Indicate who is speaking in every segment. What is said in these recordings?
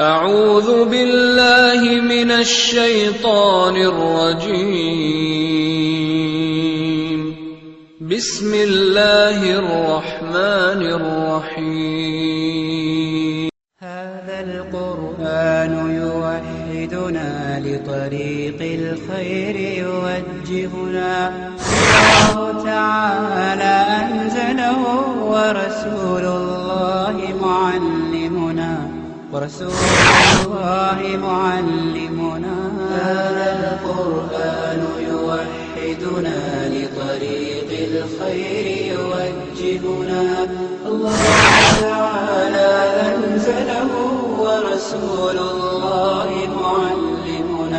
Speaker 1: اعوذ باللہ من الشیطان الرجیم بسم اللہ الرحمن الرحیم
Speaker 2: هذا القرآن يوحدنا لطريق الخير يوجهنا الله تعالى أنزله ورسول الله معلمنا هذا القرآن يوحدنا لطريق الخير يوجهنا الله تعالى أنزله ورسول الله معلمنا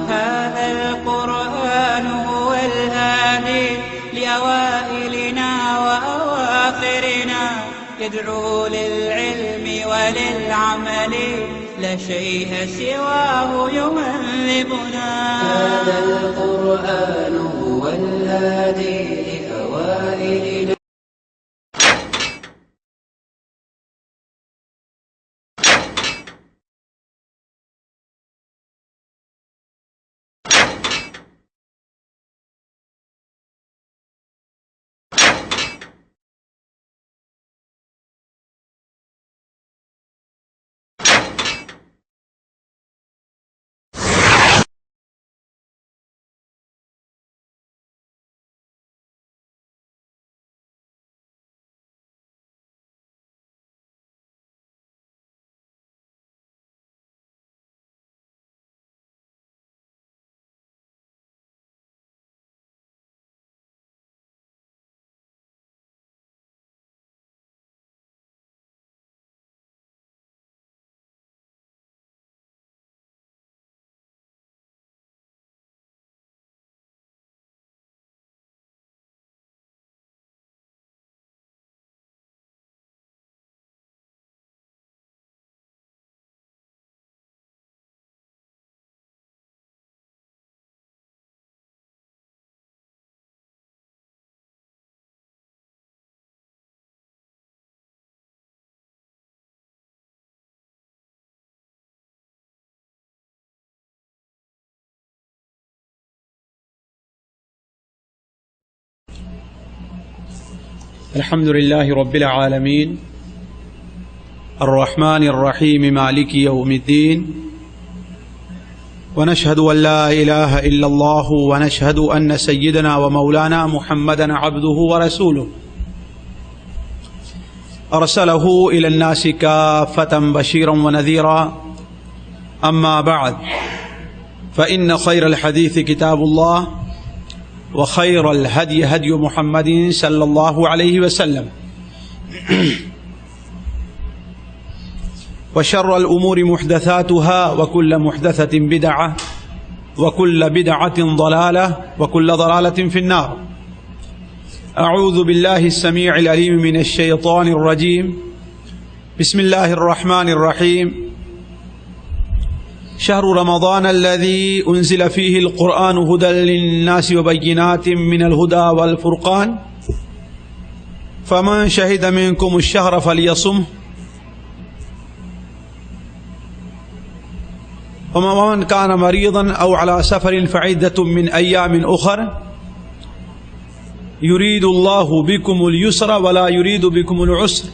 Speaker 2: هذا القرآن هو الهادي لأوائلنا وأواخرنا يدعو للعلم وللعمل لا شيء سواه يهذبنا هذا القرآن هو الهادي لأوائلنا.
Speaker 3: الحمد لله رب العالمين الرحمن الرحيم مالك يوم الدين ونشهد أن لا إله إلا الله ونشهد أن سيدنا ومولانا محمدا عبده ورسوله أرسله إلى الناس كافة بشيرا ونذيرا أما بعد فإن خير الحديث كتاب الله وخير الهدي هدي محمد صلى الله عليه وسلم وشر الأمور محدثاتها وكل محدثة بدعة وكل بدعة ضلالة وكل ضلالة في النار. أعوذ بالله السميع العليم من الشيطان الرجيم. بسم الله الرحمن الرحيم. شهر رمضان الذي أنزل فيه القرآن هدى للناس وبينات من الهدى والفرقان فمن شهد منكم الشهر فليصمه ومن كان مريضا أو على سفر فعدة من أيام أخر يريد الله بكم اليسر ولا يريد بكم العسر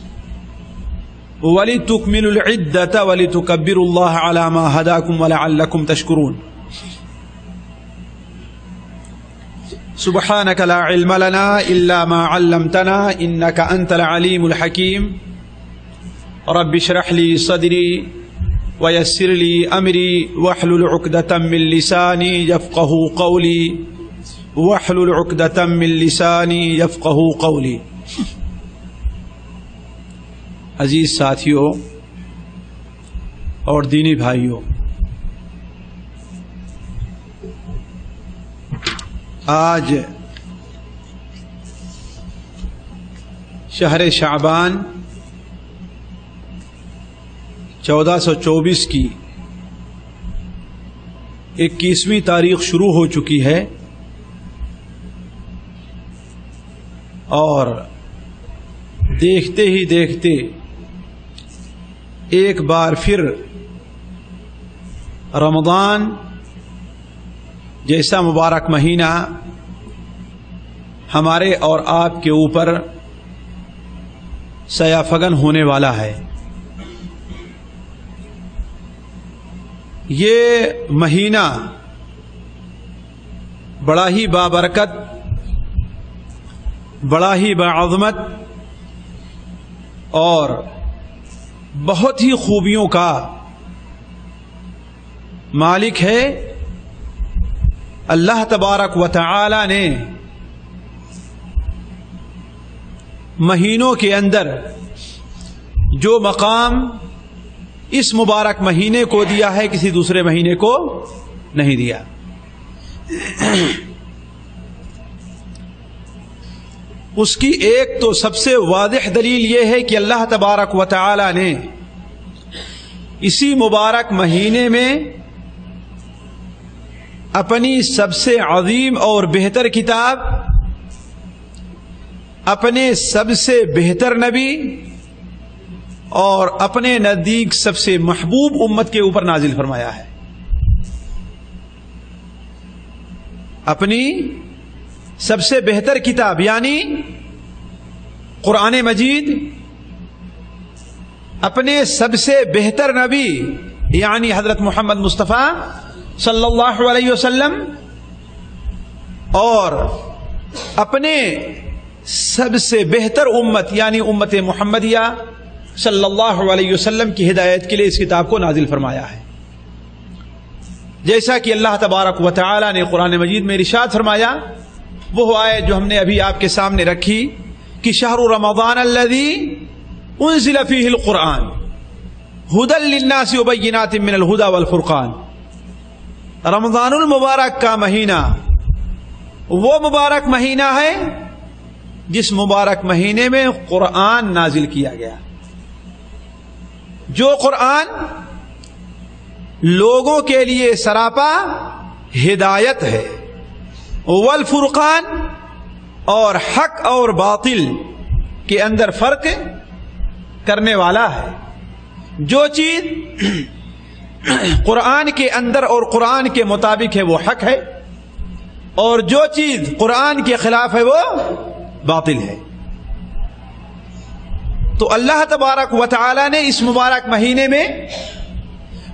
Speaker 3: وَلِتُكْمِلُوا الْعِدَّةَ وَلِتُكَبِّرُوا اللَّهَ عَلَى مَا هَدَاكُمْ وَلَعَلَّكُمْ تَشْكُرُونَ. سبحانك لا علم لنا إلا ما علمتنا إنك أنت العليم الحكيم. رب اشرح لي صدري ويسر لي أمري واحلل عقدة من لساني يفقهوا قولي واحلل عقدة من لساني يفقهوا قولي. عزیز ساتھیوں اور دینی بھائیوں، آج شہر شعبان 1424 کی 21ویں تاریخ شروع ہو چکی ہے اور دیکھتے ہی دیکھتے ایک بار پھر رمضان جیسا مبارک مہینہ ہمارے اور آپ کے اوپر سیافگن ہونے والا ہے. یہ مہینہ بڑا ہی بابرکت، بڑا ہی بعظمت اور بہت ہی خوبیوں کا مالک ہے. اللہ تبارک و تعالی نے مہینوں کے اندر جو مقام اس مبارک مہینے کو دیا ہے کسی دوسرے مہینے کو نہیں دیا. اس کی ایک تو سب سے واضح دلیل یہ ہے کہ اللہ تبارک و تعالی نے اسی مبارک مہینے میں اپنی سب سے عظیم اور بہتر کتاب، اپنے سب سے بہتر نبی اور اپنے نزدیک سب سے محبوب امت کے اوپر نازل فرمایا ہے. اپنی سب سے بہتر کتاب یعنی قرآن مجید، اپنے سب سے بہتر نبی یعنی حضرت محمد مصطفیٰ صلی اللہ علیہ وسلم، اور اپنے سب سے بہتر امت یعنی امت محمدیہ صلی اللہ علیہ وسلم کی ہدایت کے لیے اس کتاب کو نازل فرمایا ہے. جیسا کہ اللہ تبارک و تعالی نے قرآن مجید میں ارشاد فرمایا، وہ آیت جو ہم نے ابھی آپ کے سامنے رکھی کہ شہر رمضان الذی انزل فیہ القرآن ھدی للناس وبینات من الھدی والفرقان. رمضان المبارک کا مہینہ وہ مبارک مہینہ ہے جس مبارک مہینے میں قرآن نازل کیا گیا، جو قرآن لوگوں کے لیے سراپا ہدایت ہے، والفرقان اور حق اور باطل کے اندر فرق کرنے والا ہے. جو چیز قرآن کے اندر اور قرآن کے مطابق ہے وہ حق ہے، اور جو چیز قرآن کے خلاف ہے وہ باطل ہے. تو اللہ تبارک و تعالی نے اس مبارک مہینے میں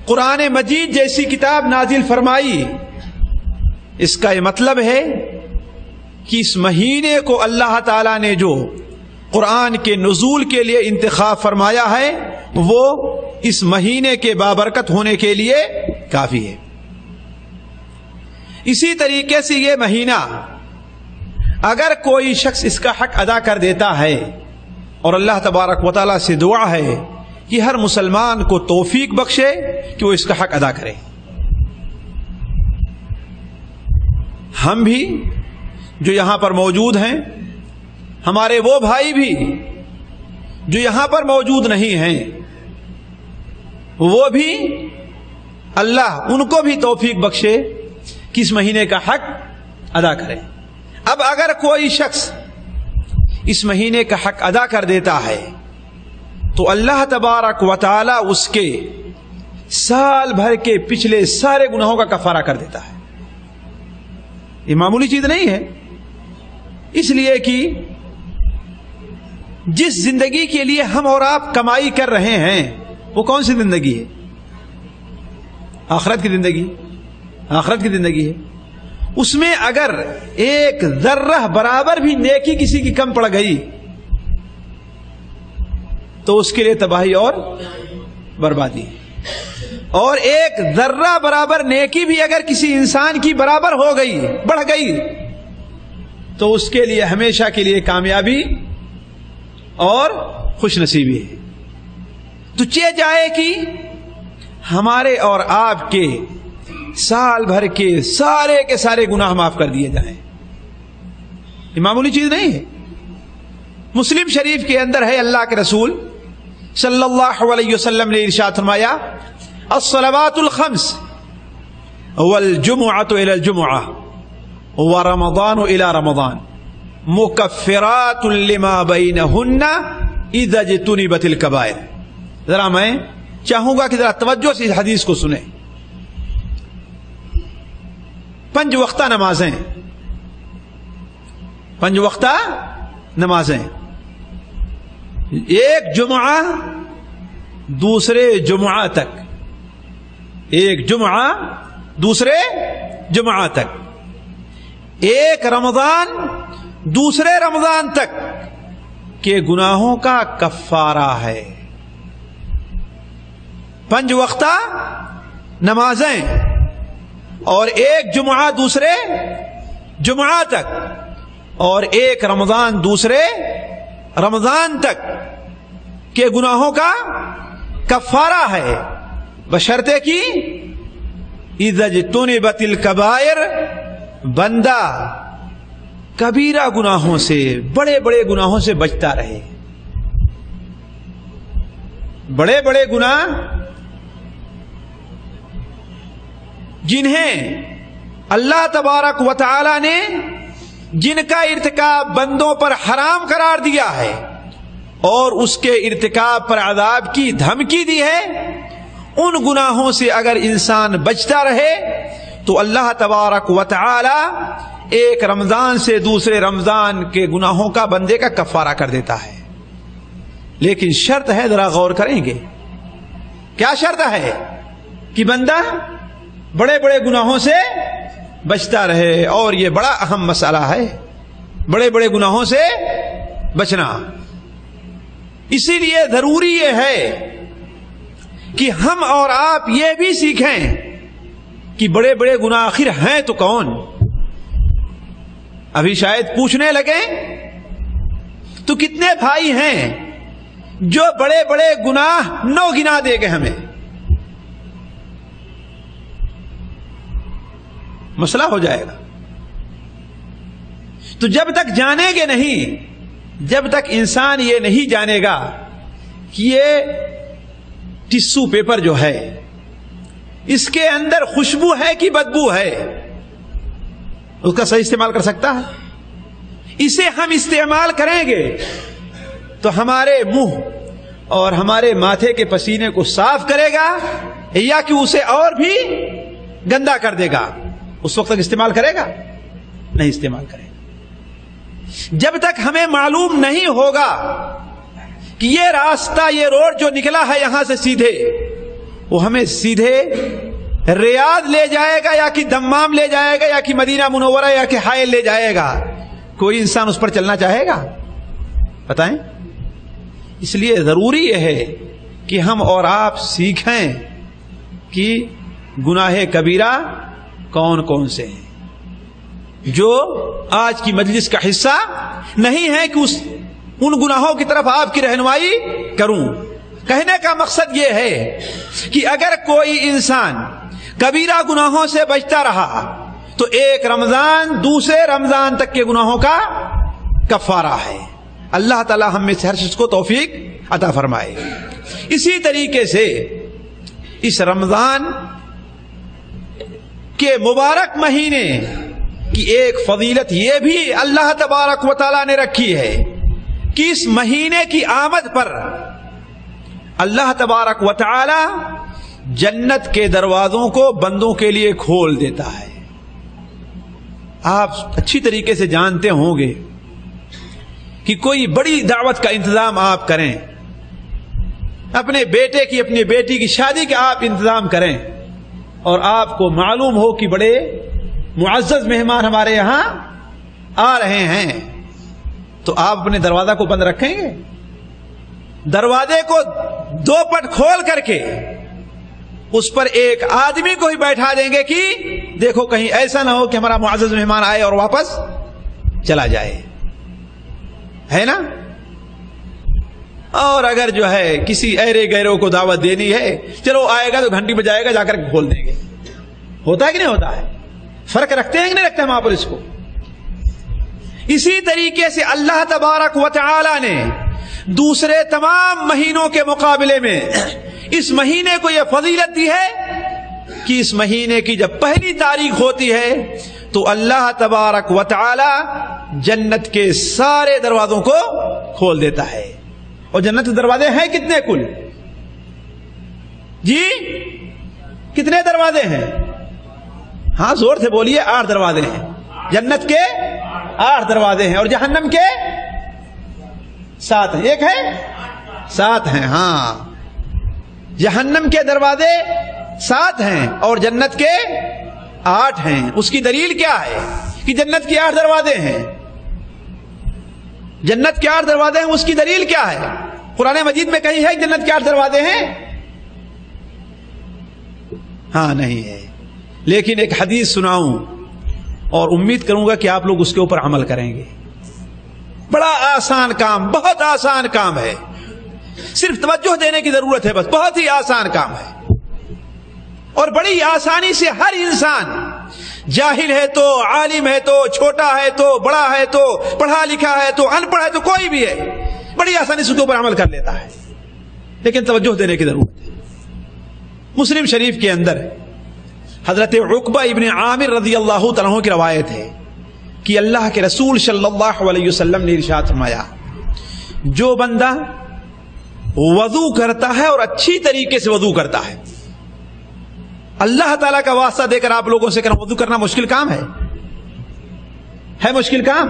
Speaker 3: قرآن مجید جیسی کتاب نازل فرمائی. اس کا یہ مطلب ہے کہ اس مہینے کو اللہ تعالی نے جو قرآن کے نزول کے لیے انتخاب فرمایا ہے وہ اس مہینے کے بابرکت ہونے کے لیے کافی ہے. اسی طریقے سے یہ مہینہ اگر کوئی شخص اس کا حق ادا کر دیتا ہے، اور اللہ تبارک و تعالیٰ سے دعا ہے کہ ہر مسلمان کو توفیق بخشے کہ وہ اس کا حق ادا کرے. ہم بھی جو یہاں پر موجود ہیں، ہمارے وہ بھائی بھی جو یہاں پر موجود نہیں ہیں، وہ بھی اللہ ان کو بھی توفیق بخشے کہ اس مہینے کا حق ادا کرے. اب اگر کوئی شخص اس مہینے کا حق ادا کر دیتا ہے تو اللہ تبارک و تعالی اس کے سال بھر کے پچھلے سارے گناہوں کا کفارہ کر دیتا ہے. یہ معمولی چیز نہیں ہے، اس لیے کہ جس زندگی کے لیے ہم اور آپ کمائی کر رہے ہیں وہ کون سی زندگی ہے؟ آخرت کی زندگی. آخرت کی زندگی ہے. اس میں اگر ایک ذرہ برابر بھی نیکی کسی کی کم پڑ گئی تو اس کے لیے تباہی اور بربادی. اور ایک ذرہ برابر نیکی بھی اگر کسی انسان کی برابر ہو گئی، بڑھ گئی، تو اس کے لیے ہمیشہ کے لیے کامیابی اور خوش نصیبی ہے. تو چہ جائے کہ ہمارے اور آپ کے سال بھر کے سارے گناہ معاف کر دیے جائیں. یہ معمولی چیز نہیں ہے. مسلم شریف کے اندر ہے، اللہ کے رسول صلی اللہ علیہ وسلم نے ارشاد فرمایا، الصلوات الخمس والجمعة الى الجمعة ورمضان الى رمضان مكفرات لما بينهن اذا اجتنبت الکبائر. ذرا میں چاہوں گا کہ ذرا توجہ سے اس حدیث کو سنیں. 5 وقتہ نمازیں، 5 وقتہ نمازیں، ایک جمعہ دوسرے جمعہ تک، ایک جمعہ دوسرے جمعہ تک، ایک رمضان دوسرے رمضان تک کے گناہوں کا کفارہ ہے. 5 وقتہ نمازیں اور ایک جمعہ دوسرے جمعہ تک اور ایک رمضان دوسرے رمضان تک کے گناہوں کا کفارہ ہے، بشرطے کہ اذا اجتنبت الکبائر، بندہ کبیرہ گناہوں سے، بڑے بڑے گناہوں سے بچتا رہے. بڑے بڑے گناہ جنہیں اللہ تبارک و تعالی نے جن کا ارتکاب بندوں پر حرام قرار دیا ہے اور اس کے ارتکاب پر عذاب کی دھمکی دی ہے، ان گناہوں سے اگر انسان بچتا رہے تو اللہ تبارک و تعالی ایک رمضان سے دوسرے رمضان کے گناہوں کا بندے کا کفارہ کر دیتا ہے. لیکن شرط ہے، ذرا غور کریں گے کیا شرط ہے؟ کہ بندہ بڑے بڑے گناہوں سے بچتا رہے، اور یہ بڑا اہم مسئلہ ہے، بڑے بڑے گناہوں سے بچنا. اسی لیے ضروری یہ ہے کہ ہم اور آپ یہ بھی سیکھیں کہ بڑے بڑے گناہ آخر ہیں تو کون. ابھی شاید پوچھنے لگیں تو کتنے بھائی ہیں جو بڑے بڑے گناہ 9 گنا دے گے ہمیں. مسئلہ ہو جائے گا. تو جب تک جانیں گے نہیں، جب تک انسان یہ نہیں جانے گا کہ یہ ٹشو پیپر جو ہے اس کے اندر خوشبو ہے کہ بدبو ہے، اس کا صحیح استعمال کر سکتا ہے. اسے ہم استعمال کریں گے تو ہمارے منہ اور ہمارے ماتھے کے پسینے کو صاف کرے گا یا کہ اسے اور بھی گندا کر دے گا. اس وقت تک استعمال کرے گا؟ نہیں استعمال کرے گا. جب تک ہمیں معلوم نہیں ہوگا کہ یہ راستہ، یہ روڈ جو نکلا ہے یہاں سے سیدھے، وہ ہمیں سیدھے ریاض لے جائے گا یا کہ دمام لے جائے گا یا کہ مدینہ منورہ یا کہ حائل لے جائے گا، کوئی انسان اس پر چلنا چاہے گا؟ بتائیں. اس لیے ضروری یہ ہے کہ ہم اور آپ سیکھیں کہ گناہ کبیرہ کون کون سے ہیں. جو آج کی مجلس کا حصہ نہیں ہے کہ ان گناہوں کی طرف آپ کی رہنمائی کروں. کہنے کا مقصد یہ ہے کہ اگر کوئی انسان کبیرہ گناہوں سے بچتا رہا تو ایک رمضان دوسرے رمضان تک کے گناہوں کا کفارہ ہے. اللہ تعالی ہم میں سے ہر شخص کو توفیق عطا فرمائے. اسی طریقے سے اس رمضان کے مبارک مہینے کی ایک فضیلت یہ بھی اللہ تبارک و تعالی نے رکھی ہے کہ اس مہینے کی آمد پر اللہ تبارک و تعالی جنت کے دروازوں کو بندوں کے لیے کھول دیتا ہے. آپ اچھی طریقے سے جانتے ہوں گے کہ کوئی بڑی دعوت کا انتظام آپ کریں، اپنے بیٹے کی اپنی بیٹی کی شادی کا آپ انتظام کریں، اور آپ کو معلوم ہو کہ بڑے معزز مہمان ہمارے یہاں آ رہے ہیں، تو آپ اپنے دروازہ کو بند رکھیں گے؟ دروازے کو 2 پٹ کھول کر کے اس پر ایک آدمی کو ہی بیٹھا دیں گے کہ دیکھو کہیں ایسا نہ ہو کہ ہمارا معزز مہمان آئے اور واپس چلا جائے، ہے نا؟ اور اگر جو ہے کسی ایرے گیروں کو دعوت دینی ہے، چلو آئے گا تو گھنٹی بجائے گا، جا کر کھول دیں گے. ہوتا ہے کہ نہیں ہوتا ہے؟ فرق رکھتے ہیں کہ نہیں رکھتے ہم آپ اس کو؟ اسی طریقے سے اللہ تبارک و تعالی نے دوسرے تمام مہینوں کے مقابلے میں اس مہینے کو یہ فضیلت دی ہے کہ اس مہینے کی جب پہلی تاریخ ہوتی ہے تو اللہ تبارک و تعالی جنت کے سارے دروازوں کو کھول دیتا ہے، اور جنت کے دروازے ہیں کتنے کل؟ جی کتنے دروازے ہیں؟ ہاں زور سے بولیے. 8 دروازے ہیں. جنت کے 8 دروازے ہیں اور جہنم کے 7 ہیں. ایک ہے 7 ہیں. ہاں جہنم کے دروازے 7 ہیں اور جنت کے 8 ہیں. اس کی دلیل کیا ہے کہ جنت کے 8 دروازے ہیں؟ جنت کے 8 دروازے ہیں, اس کی دلیل کیا ہے؟ قرآن مجید میں کہیں ہے کہ جنت کے 8 دروازے ہیں؟ ہاں نہیں ہے. لیکن ایک حدیث سناؤں اور امید کروں گا کہ آپ لوگ اس کے اوپر عمل کریں گے. بڑا آسان کام, بہت آسان کام ہے, صرف توجہ دینے کی ضرورت ہے بس. بہت ہی آسان کام ہے اور بڑی آسانی سے ہر انسان, جاہل ہے تو, عالم ہے تو, چھوٹا ہے تو, بڑا ہے تو, پڑھا لکھا ہے تو, ان پڑھا ہے تو, کوئی بھی ہے, بڑی آسانی سے اس کے اوپر عمل کر لیتا ہے. لیکن توجہ دینے کی ضرورت ہے. مسلم شریف کے اندر حضرت عقبہ ابن عامر رضی اللہ تعالیٰ عنہ کی روایت ہے کہ اللہ کے رسول صلی اللہ علیہ وسلم نے ارشاد فرمایا, جو بندہ وضو کرتا ہے اور اچھی طریقے سے وضو کرتا ہے, اللہ تعالیٰ کا واسطہ دے کر آپ لوگوں سے کرنا, وضو کرنا مشکل کام ہے مشکل کام,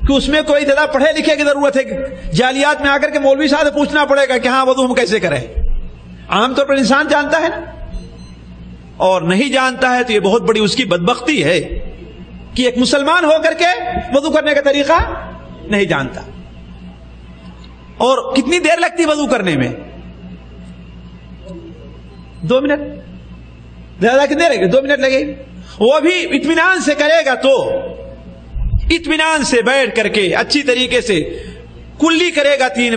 Speaker 3: کہ اس میں کوئی زیادہ پڑھے لکھے کی ضرورت ہے. جالیات میں آ کر کے مولوی صاحب سے پوچھنا پڑے گا کہ ہاں وضو ہم کیسے کریں. عام طور پر انسان جانتا ہے نا, اور نہیں جانتا ہے تو یہ بہت بڑی اس کی بدبختی ہے کہ ایک مسلمان ہو کر کے وضو کرنے کا طریقہ نہیں جانتا. اور کتنی دیر لگتی وضو کرنے میں؟ 2 منٹ. زیادہ کتنے لگے؟ 2 منٹ لگے. وہ بھی اطمینان سے کرے گا تو, اطمینان سے بیٹھ کر کے اچھی طریقے سے کلی کرے گا 3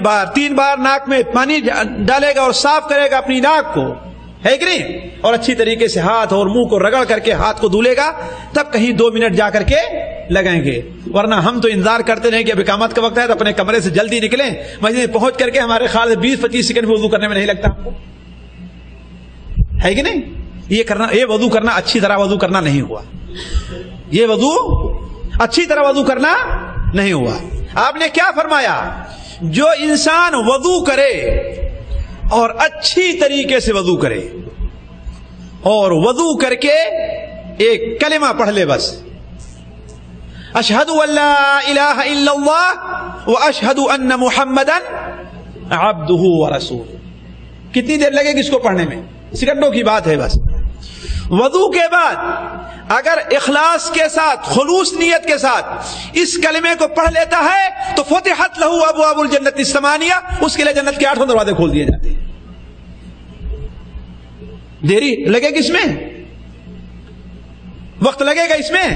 Speaker 3: بار ناک میں پانی ڈالے گا اور صاف کرے گا اپنی ناک کو, ہے کہ نہیں, اور اچھی طریقے سے ہاتھ اور منہ کو رگڑ کر کے ہاتھ کو دھلے گا, تب کہیں 2 منٹ جا کر کے لگیں گے. ورنہ ہم تو انتظار کرتے رہیں کہ اب اقامت کا وقت ہے تو اپنے کمرے سے جلدی نکلیں, مسجد میں پہنچ کر کے ہمارے خیال سے 20-25 سیکنڈ میں وضو کرنے میں نہیں لگتا ہم کو, ہے کہ نہیں. یہ وضو کرنا اچھی طرح وضو کرنا نہیں ہوا. یہ وضو اچھی طرح وضو کرنا نہیں ہوا. آپ نے کیا فرمایا؟ جو انسان وضو کرے اور اچھی طریقے سے وضو کرے اور وضو کر کے ایک کلمہ پڑھ لے بس, اشہد ان لا الہ الا اللہ واشہد ان محمدا عبدہ ورسولہ. کتنی دیر لگے گی اس کو پڑھنے میں؟ سیکنڈوں کی بات ہے بس. وضو کے بعد اگر اخلاص کے ساتھ, خلوص نیت کے ساتھ اس کلمے کو پڑھ لیتا ہے تو فتحت لہو ابواب الجنت الثمانیہ, اس کے لیے جنت کے 8 دروازے کھول دیے جاتے ہیں. دیری لگے گی اس میں؟ وقت لگے گا اس میں؟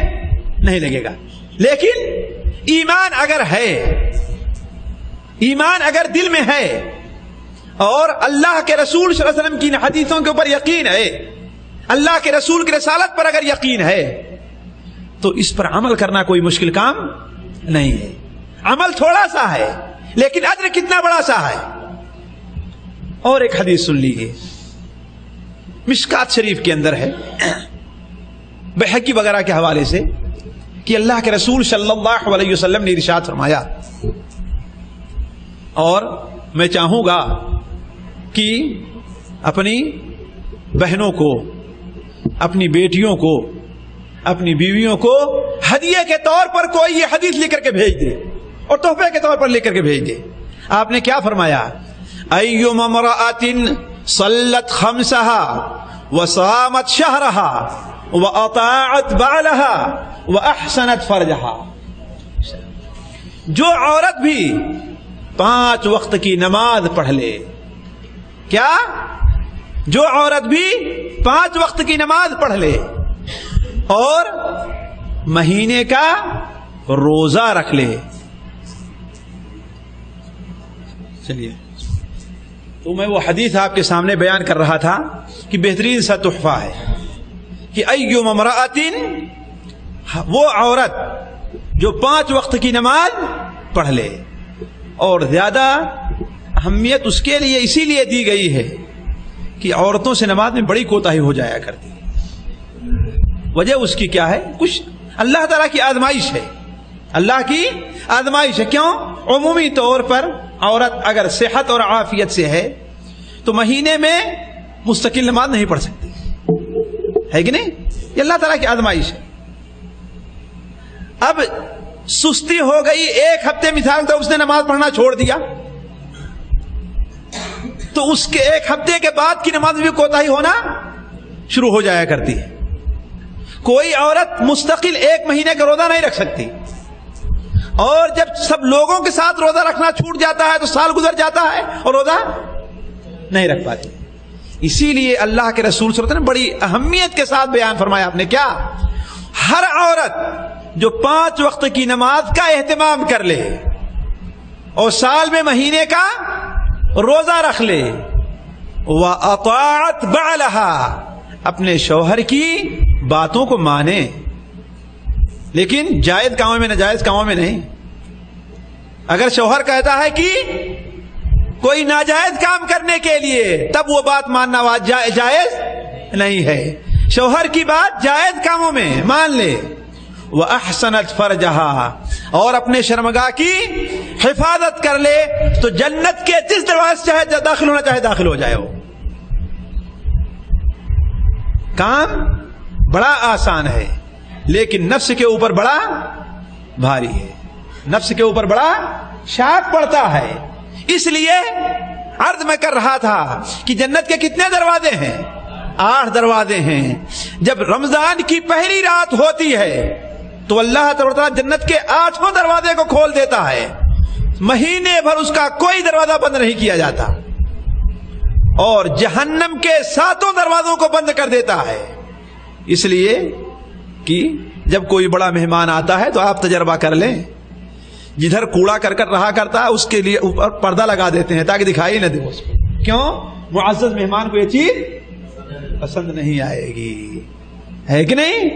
Speaker 3: نہیں لگے گا. لیکن ایمان اگر ہے, ایمان اگر دل میں ہے اور اللہ کے رسول صلی اللہ علیہ وسلم کی حدیثوں کے اوپر یقین ہے, اللہ کے رسول کی رسالت پر اگر یقین ہے, تو اس پر عمل کرنا کوئی مشکل کام نہیں ہے. عمل تھوڑا سا ہے لیکن اجر کتنا بڑا سا ہے. اور ایک حدیث سن لیجیے, مشکات شریف کے اندر ہے, بحقی وغیرہ کے حوالے سے, کہ اللہ کے رسول صلی اللہ علیہ وسلم نے ارشاد فرمایا, اور میں چاہوں گا کہ اپنی بہنوں کو, اپنی بیٹیوں کو, اپنی بیویوں کو ہدیے کے طور پر کوئی یہ حدیث لکھ کر کے بھیج دے اور تحفے کے طور پر لکھ کر کے بھیج دے. آپ نے کیا فرمایا؟ ایما امرأۃ صلت خمسها وصامت شهرها واطاعت بعلها واحسنت فرجها. جو عورت بھی 5 وقت کی نماز پڑھ لے, کیا؟ جو عورت بھی 5 وقت کی نماز پڑھ لے اور مہینے کا روزہ رکھ لے. چلیے, تو میں وہ حدیث آپ کے سامنے بیان کر رہا تھا کہ بہترین سا تحفہ ہے کہ ایما امرأۃ, وہ عورت جو 5 وقت کی نماز پڑھ لے, اور زیادہ اہمیت اس کے لیے اسی لیے دی گئی ہے کہ عورتوں سے نماز میں بڑی کوتاہی ہو جایا کرتی ہے. وجہ اس کی کیا ہے؟ کچھ اللہ تعالیٰ کی آزمائش ہے, اللہ کی آزمائش ہے. کیوں؟ عمومی طور پر عورت اگر صحت اور عافیت سے ہے تو مہینے میں مستقل نماز نہیں پڑھ سکتی ہے کہ نہیں؟ یہ اللہ تعالیٰ کی آزمائش ہے. اب سستی ہو گئی, ایک ہفتے مثال تو اس نے نماز پڑھنا چھوڑ دیا, تو اس کے ایک ہفتے کے بعد کی نماز بھی کوتاہی ہونا شروع ہو جایا کرتی ہے. کوئی عورت مستقل ایک مہینے کا روزہ نہیں رکھ سکتی, اور جب سب لوگوں کے ساتھ روزہ رکھنا چھوٹ جاتا ہے تو سال گزر جاتا ہے اور روزہ نہیں رکھ پاتی. اسی لیے اللہ کے رسول صلی اللہ علیہ وسلم نے بڑی اہمیت کے ساتھ بیان فرمایا آپ نے, کیا ہر عورت جو 5 وقت کی نماز کا اہتمام کر لے اور سال میں مہینے کا روزہ رکھ لے, وَأَطَاعَتْ بَعْلَهَا, اپنے شوہر کی باتوں کو مانے, لیکن جائز کاموں میں, ناجائز کاموں میں نہیں. اگر شوہر کہتا ہے کہ کوئی ناجائز کام کرنے کے لیے, تب وہ بات ماننا جائز نہیں ہے. شوہر کی بات جائز کاموں میں مان لے. وَأَحْسَنَتْ فَرْجَهَا, اور اپنے شرمگاہ کی حفاظت کر لے, تو جنت کے جس دروازے سے چاہے داخل ہونا چاہے داخل ہو جائے. وہ کام بڑا آسان ہے لیکن نفس کے اوپر بڑا بھاری ہے, نفس کے اوپر بڑا شاق پڑتا ہے. اس لیے عرض میں کر رہا تھا کہ جنت کے کتنے دروازے ہیں؟ 8 دروازے ہیں. جب رمضان کی پہلی رات ہوتی ہے تو اللہ تعالیٰ جنت کے 8 دروازے کو کھول دیتا ہے, مہینے بھر اس کا کوئی دروازہ بند نہیں کیا جاتا, اور جہنم کے 7 دروازوں کو بند کر دیتا ہے. اس لیے کہ جب کوئی بڑا مہمان آتا ہے تو آپ تجربہ کر لیں, جدھر کوڑا کرکٹ رہا کرتا ہے اس کے لیے اوپر پردہ لگا دیتے ہیں تاکہ دکھائی نہ دے اس کو. کیوں؟ معزز مہمان کو یہ چیز پسند نہیں آئے گی, ہے کہ نہیں؟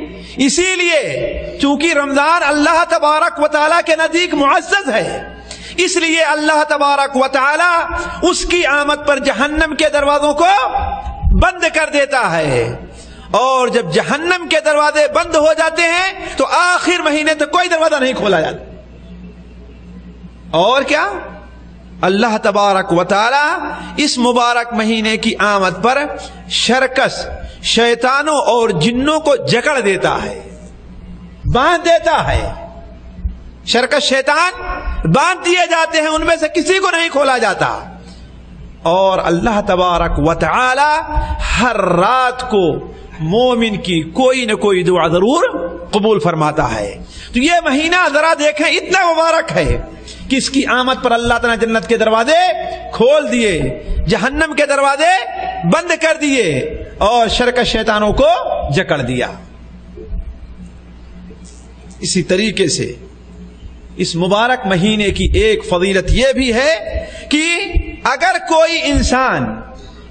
Speaker 3: اسی لیے چونکہ رمضان اللہ تبارک و تعالیٰ کے نزدیک معزز ہے, اس لیے اللہ تبارک و تعالیٰ اس کی آمد پر جہنم کے دروازوں کو بند کر دیتا ہے, اور جب جہنم کے دروازے بند ہو جاتے ہیں تو آخر مہینے تک کوئی دروازہ نہیں کھولا جاتا. اور کیا اللہ تبارک و تعالی اس مبارک مہینے کی آمد پر شرکس شیطانوں اور جنوں کو جکڑ دیتا ہے, باندھ دیتا ہے. شرکس شیطان باندھ دیے جاتے ہیں, ان میں سے کسی کو نہیں کھولا جاتا. اور اللہ تبارک و تعالی ہر رات کو مومن کی کوئی نہ کوئی دعا ضرور قبول فرماتا ہے. تو یہ مہینہ ذرا دیکھیں اتنا مبارک ہے کہ اس کی آمد پر اللہ تعالیٰ جنت کے دروازے کھول دیے, جہنم کے دروازے بند کر دیے, اور شرکس شیطانوں کو جکڑ دیا. اسی طریقے سے اس مبارک مہینے کی ایک فضیلت یہ بھی ہے کہ اگر کوئی انسان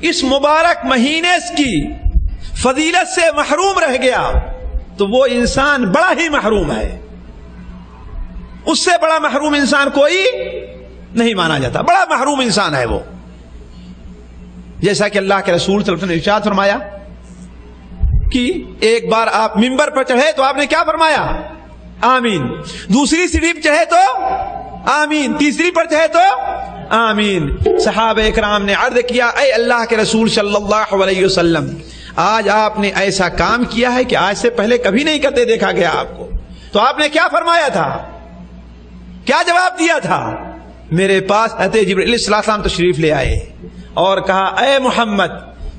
Speaker 3: اس مبارک مہینے کی فضیلت سے محروم رہ گیا تو وہ انسان بڑا ہی محروم ہے. اس سے بڑا محروم انسان کوئی نہیں مانا جاتا, بڑا محروم انسان ہے وہ. جیسا کہ اللہ کے رسول صلی اللہ علیہ وسلم نے ارشاد فرمایا کہ ایک بار آپ منبر پر چڑھے تو آپ نے کیا فرمایا؟ آمین. دوسری سیڑھی پر چڑھے تو آمین, تیسری پر چڑھے تو آمین. صحابہ اکرام نے عرض کیا, اے اللہ کے رسول صلی اللہ علیہ وسلم, آج آپ نے ایسا کام کیا ہے کہ آج سے پہلے کبھی نہیں کرتے دیکھا گیا آپ کو. تو آپ نے کیا فرمایا تھا, کیا جواب دیا تھا؟ میرے پاس حضرت جبرائیل علیہ السلام تشریف لے آئے اور کہا, اے محمد,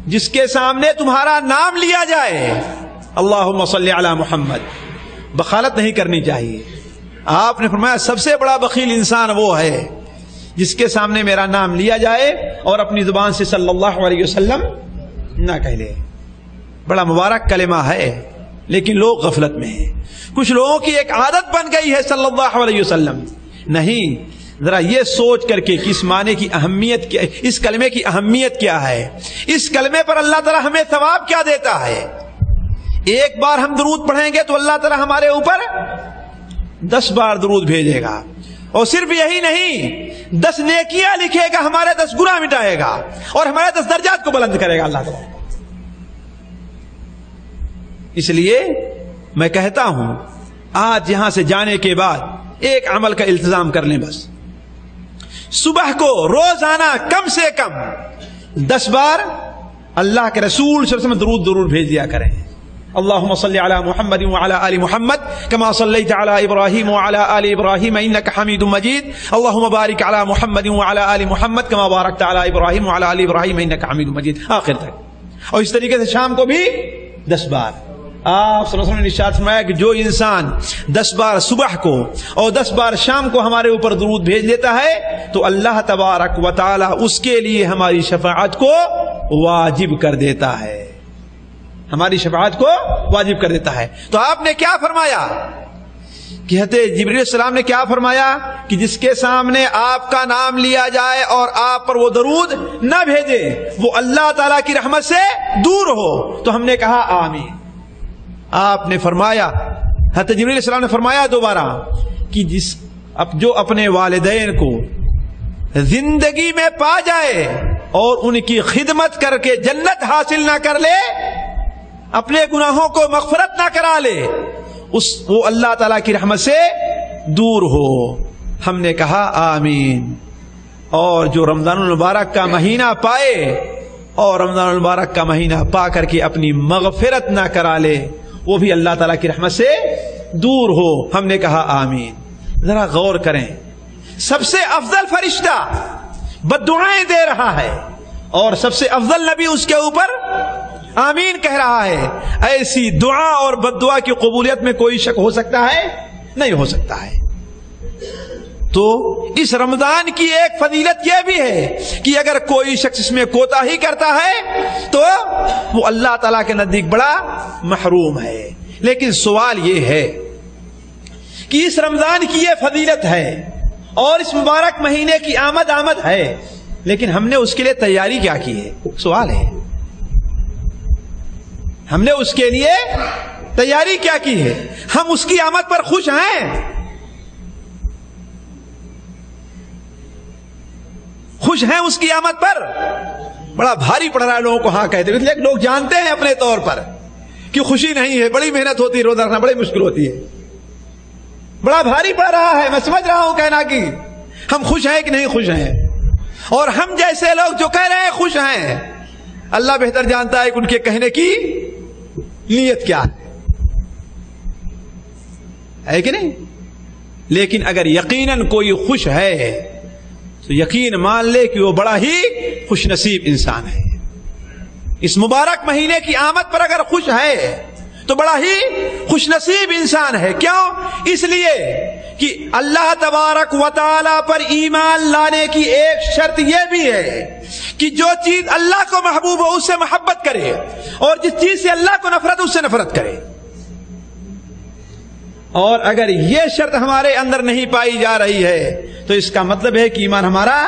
Speaker 3: جس کے سامنے تمہارا نام لیا جائے اللہم صلی علی محمد, بخالت نہیں کرنی چاہیے. آپ نے فرمایا سب سے بڑا بخیل انسان وہ ہے جس کے سامنے میرا نام لیا جائے اور اپنی زبان سے صلی اللہ علیہ وسلم نہ کہہ لے. بڑا مبارک کلمہ ہے لیکن لوگ غفلت میں ہیں. کچھ لوگوں کی ایک عادت بن گئی ہے صلی اللہ علیہ وسلم. نہیں, ذرا یہ سوچ کر کے کہ اس معنی کی اہمیت کیا, اس کلمے کی اہمیت کیا ہے, اس کلمے پر اللہ تعالیٰ ہمیں ثواب کیا دیتا ہے. ایک بار ہم درود پڑھیں گے تو اللہ تعالیٰ ہمارے اوپر 10 بار درود بھیجے گا, اور صرف یہی نہیں 10 نیکیاں لکھے گا, ہمارے 10 گناہ مٹائے گا, اور ہمارے 10 درجات کو بلند کرے گا اللہ تعالیٰ. اس لیے میں کہتا ہوں آج یہاں سے جانے کے بعد ایک عمل کا التزام کر لیں بس, صبح کو روزانہ کم سے کم 10 بار اللہ کے رسول صلی اللہ علیہ وسلم درود ضرور بھیج دیا کریں. اللهم صل على محمد وعلى آل محمد كما صليت على إبراهيم وعلى آل إبراهيم إنك حميد مجيد. اللهم بارك على محمد وعلى آل محمد كما باركت على إبراهيم وعلى آل إبراهيم إنك حميد مجيد. آخر تک. اور اس طریقے سے شام کو بھی 10 بار. آپ صلی اللہ علیہ وسلم نے ارشاد فرمایا کہ جو انسان 10 بار صبح کو اور 10 بار شام کو ہمارے اوپر درود بھیج دیتا ہے تو اللہ تبارک و تعالی اس کے لیے ہماری شفاعت کو واجب کر دیتا ہے. ہماری شفاعت کو واجب کر دیتا ہے. تو آپ نے کیا فرمایا کہ حضرت جبریل علیہ السلام نے کیا فرمایا کہ جس کے سامنے آپ کا نام لیا جائے اور آپ پر وہ درود نہ بھیجے وہ اللہ تعالی کی رحمت سے دور ہو. تو ہم نے کہا آمین. آپ نے فرمایا, حضرت جبریل علیہ السلام نے فرمایا دوبارہ کہ جو اپنے والدین کو زندگی میں پا جائے اور ان کی خدمت کر کے جنت حاصل نہ کر لے, اپنے گناہوں کو مغفرت نہ کرا لے, وہ اللہ تعالیٰ کی رحمت سے دور ہو. ہم نے کہا آمین. اور جو رمضان المبارک کا مہینہ پائے اور رمضان المبارک کا مہینہ پا کر کے اپنی مغفرت نہ کرا لے وہ بھی اللہ تعالیٰ کی رحمت سے دور ہو. ہم نے کہا آمین. ذرا غور کریں, سب سے افضل فرشتہ بد دعائیں دے رہا ہے اور سب سے افضل نبی اس کے اوپر آمین کہہ رہا ہے. ایسی دعا اور بد دعا کی قبولیت میں کوئی شک ہو سکتا ہے؟ نہیں ہو سکتا ہے. تو اس رمضان کی ایک فضیلت یہ بھی ہے کہ اگر کوئی شخص اس میں کوتاہی کرتا ہے تو وہ اللہ تعالیٰ کے نزدیک بڑا محروم ہے. لیکن سوال یہ ہے کہ اس رمضان کی یہ فضیلت ہے اور اس مبارک مہینے کی آمد ہے, لیکن ہم نے اس کے لیے تیاری کیا کی ہے؟ سوال ہے. ہم نے اس کے لیے تیاری کیا کی ہے؟ ہم اس کی آمد پر خوش ہیں؟ خوش ہیں اس کی آمد پر؟ بڑا بھاری پڑ رہا ہے لوگوں کو ہاں کہتے ہیں, لوگ جانتے ہیں اپنے طور پر کہ خوشی نہیں ہے, بڑی محنت ہوتی ہے, روزہ رکھنا بڑی مشکل ہوتی ہے, بڑا بھاری پڑ رہا ہے. میں سمجھ رہا ہوں کہنا کہ ہم خوش ہیں کہ نہیں خوش ہیں. اور ہم جیسے لوگ جو کہہ رہے ہیں خوش ہیں, اللہ بہتر جانتا ہے کہ ان کے کہنے کی نیت کیا ہے کہ نہیں. لیکن اگر یقیناً کوئی خوش ہے تو یقین مان لے کہ وہ بڑا ہی خوش نصیب انسان ہے. اس مبارک مہینے کی آمد پر اگر خوش ہے تو بڑا ہی خوش نصیب انسان ہے. کیوں؟ اس لیے کہ اللہ تبارک و تعالی پر ایمان لانے کی ایک شرط یہ بھی ہے کہ جو چیز اللہ کو محبوب ہو اس سے محبت کرے اور جس چیز سے اللہ کو نفرت اس سے نفرت کرے. اور اگر یہ شرط ہمارے اندر نہیں پائی جا رہی ہے تو اس کا مطلب ہے کہ ایمان ہمارا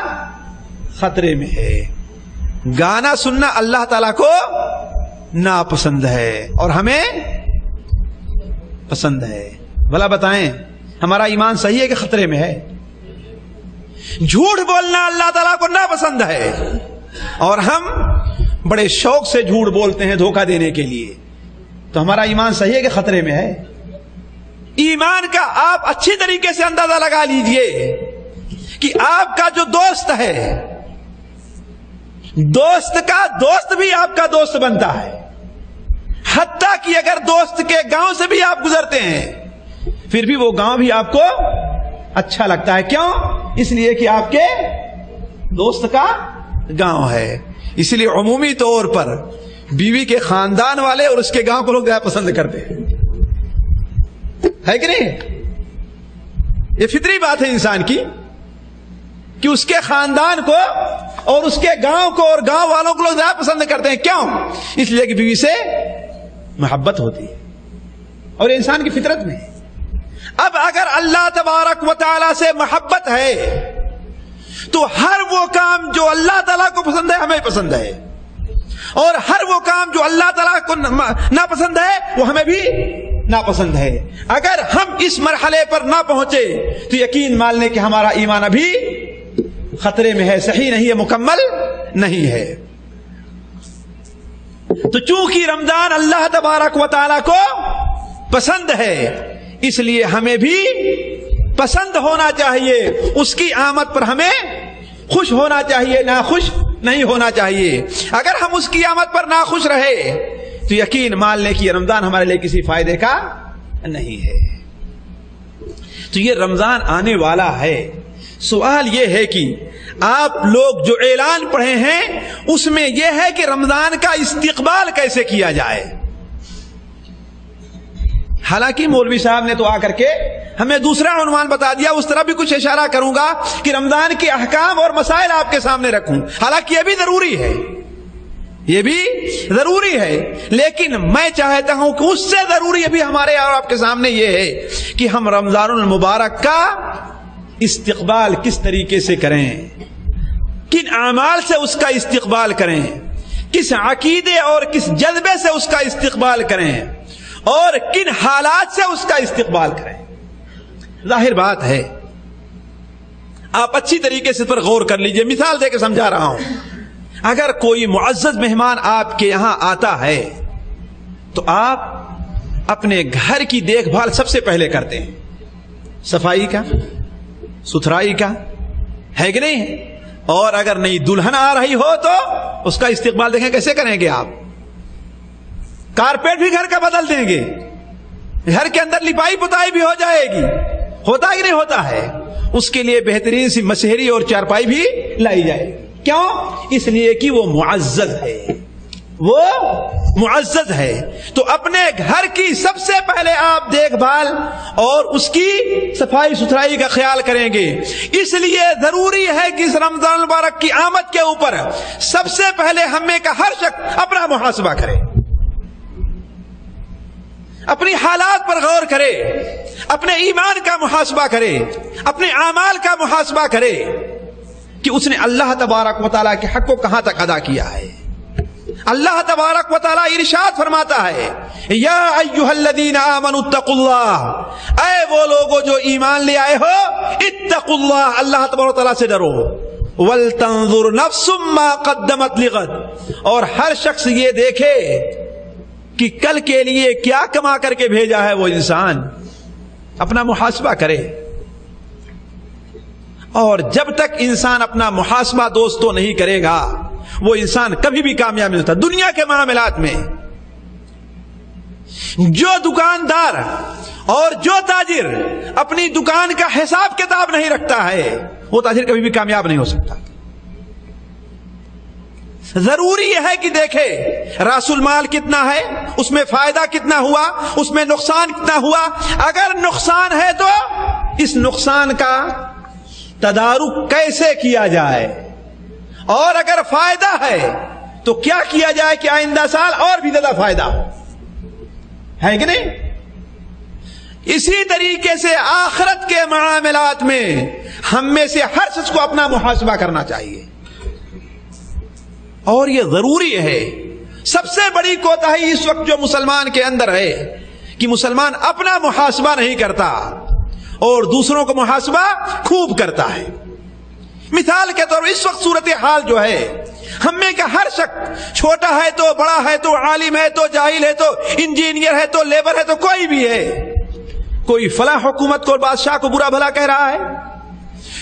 Speaker 3: خطرے میں ہے. گانا سننا اللہ تعالیٰ کو ناپسند ہے اور ہمیں پسند ہے. بھلا بتائیں ہمارا ایمان صحیح ہے کہ خطرے میں ہے؟ جھوٹ بولنا اللہ تعالیٰ کو ناپسند ہے اور ہم بڑے شوق سے جھوٹ بولتے ہیں دھوکہ دینے کے لیے. تو ہمارا ایمان صحیح ہے کہ خطرے میں ہے؟ ایمان کا آپ اچھی طریقے سے اندازہ لگا لیجئے کہ آپ کا جو دوست ہے, دوست کا دوست بھی آپ کا دوست بنتا ہے, حتیٰ کہ اگر دوست کے گاؤں سے بھی آپ گزرتے ہیں پھر بھی وہ گاؤں بھی آپ کو اچھا لگتا ہے. کیوں؟ اس لیے کہ آپ کے دوست کا گاؤں ہے. اس لیے عمومی طور پر بیوی کے خاندان والے اور اس کے گاؤں کو لوگ زیادہ پسند کرتے ہیں, ہے کہ نہیں؟ یہ فطری بات ہے انسان کی کہ اس کے خاندان کو اور اس کے گاؤں کو اور گاؤں والوں کو لوگ زیادہ پسند کرتے ہیں. کیوں؟ اس لیے کہ بیوی سے محبت ہوتی ہے اور انسان کی فطرت میں. اب اگر اللہ تبارک و تعالی سے محبت ہے تو ہر وہ کام جو اللہ تعالیٰ کو پسند ہے ہمیں پسند ہے, اور ہر وہ کام جو اللہ تعالیٰ کو ناپسند ہے وہ ہمیں بھی ناپسند ہے. اگر ہم اس مرحلے پر نہ پہنچے تو یقین مان لیں کہ ہمارا ایمان ابھی خطرے میں ہے, صحیح نہیں ہے, مکمل نہیں ہے. تو چونکہ رمضان اللہ تبارک و تعالیٰ کو پسند ہے اس لیے ہمیں بھی پسند ہونا چاہیے, اس کی آمد پر ہمیں خوش ہونا چاہیے، ناخوش نہیں ہونا چاہیے. اگر ہم اس کی آمد پر ناخوش رہے تو یقین مان لیں کہ رمضان ہمارے لیے کسی فائدے کا نہیں ہے. تو یہ رمضان آنے والا ہے. سوال یہ ہے کہ آپ لوگ جو اعلان پڑھے ہیں اس میں یہ ہے کہ رمضان کا استقبال کیسے کیا جائے. حالانکہ مولوی صاحب نے تو آ کر کے ہمیں دوسرا عنوان بتا دیا، اس طرح بھی کچھ اشارہ کروں گا کہ رمضان کے احکام اور مسائل آپ کے سامنے رکھوں. حالانکہ یہ بھی ضروری ہے، یہ بھی ضروری ہے، لیکن میں چاہتا ہوں کہ اس سے ضروری ابھی ہمارے اور آپ کے سامنے یہ ہے کہ ہم رمضان المبارک کا استقبال کس طریقے سے کریں، کن اعمال سے اس کا استقبال کریں، کس عقیدے اور کس جذبے سے اس کا استقبال کریں، اور کن حالات سے اس کا استقبال کریں. ظاہر بات ہے، آپ اچھی طریقے سے پر غور کر لیجئے. مثال دے کے سمجھا رہا ہوں. اگر کوئی معزز مہمان آپ کے یہاں آتا ہے تو آپ اپنے گھر کی دیکھ بھال سب سے پہلے کرتے ہیں، صفائی کا، ستھرائی کا، ہے کہ نہیں؟ اور اگر نئی دلہن آ رہی ہو تو اس کا استقبال دیکھیں کیسے کریں گے آپ. کارپیٹ بھی گھر کا بدل دیں گے، گھر کے اندر لپائی پتائی بھی ہو جائے گی. ہوتا ہی نہیں ہوتا ہے. اس کے لیے بہترین سی مسہری اور چارپائی بھی لائی جائے. کیوں؟ اس لیے کہ وہ معزز ہے، وہ معزز ہے. تو اپنے گھر کی سب سے پہلے آپ دیکھ بھال اور اس کی صفائی ستھرائی کا خیال کریں گے. اس لیے ضروری ہے کہ اس رمضان المبارک کی آمد کے اوپر سب سے پہلے ہمیں کا ہر شخص اپنا محاسبہ کرے، اپنی حالات پر غور کرے، اپنے ایمان کا محاسبہ کرے، اپنے اعمال کا محاسبہ کرے کہ اس نے اللہ تبارک و تعالیٰ کے حق کو کہاں تک ادا کیا ہے. اللہ تبارک و تعالیٰ ارشاد فرماتا ہے، یا ایھا الذین آمنوا اتقوا اللہ، اے وہ لوگوں جو ایمان لے آئے ہو، اتقوا اللہ، اللہ تبارک و تعالیٰ سے ڈرو. ولتنظر نفس ما قدمت لغد، اور ہر شخص یہ دیکھے کہ کل کے لیے کیا کما کر کے بھیجا ہے وہ انسان. اپنا محاسبہ کرے. اور جب تک انسان اپنا محاسبہ دوستو نہیں کرے گا وہ انسان کبھی بھی کامیاب نہیں ہوتا. دنیا کے معاملات میں جو دکاندار اور جو تاجر اپنی دکان کا حساب کتاب نہیں رکھتا ہے وہ تاجر کبھی بھی کامیاب نہیں ہو سکتا. ضروری یہ ہے کہ دیکھے راس المال کتنا ہے، اس میں فائدہ کتنا ہوا، اس میں نقصان کتنا ہوا. اگر نقصان ہے تو اس نقصان کا تدارک کیسے کیا جائے، اور اگر فائدہ ہے تو کیا کیا جائے کہ آئندہ سال اور بھی زیادہ فائدہ ہو، ہے کہ نہیں؟ اسی طریقے سے آخرت کے معاملات میں ہم میں سے ہر شخص کو اپنا محاسبہ کرنا چاہیے. اور یہ ضروری ہے. سب سے بڑی کوتاہی اس وقت جو مسلمان کے اندر ہے کہ مسلمان اپنا محاسبہ نہیں کرتا اور دوسروں کو محاسبہ خوب کرتا ہے. مثال کے طور پر اس وقت صورتحال جو ہے ہم میں کا ہر شخص، چھوٹا ہے تو بڑا ہے تو عالم ہے تو جاہل ہے تو انجینئر ہے تو لیبر ہے تو کوئی بھی ہے، کوئی فلاں حکومت کو بادشاہ کو برا بھلا کہہ رہا ہے،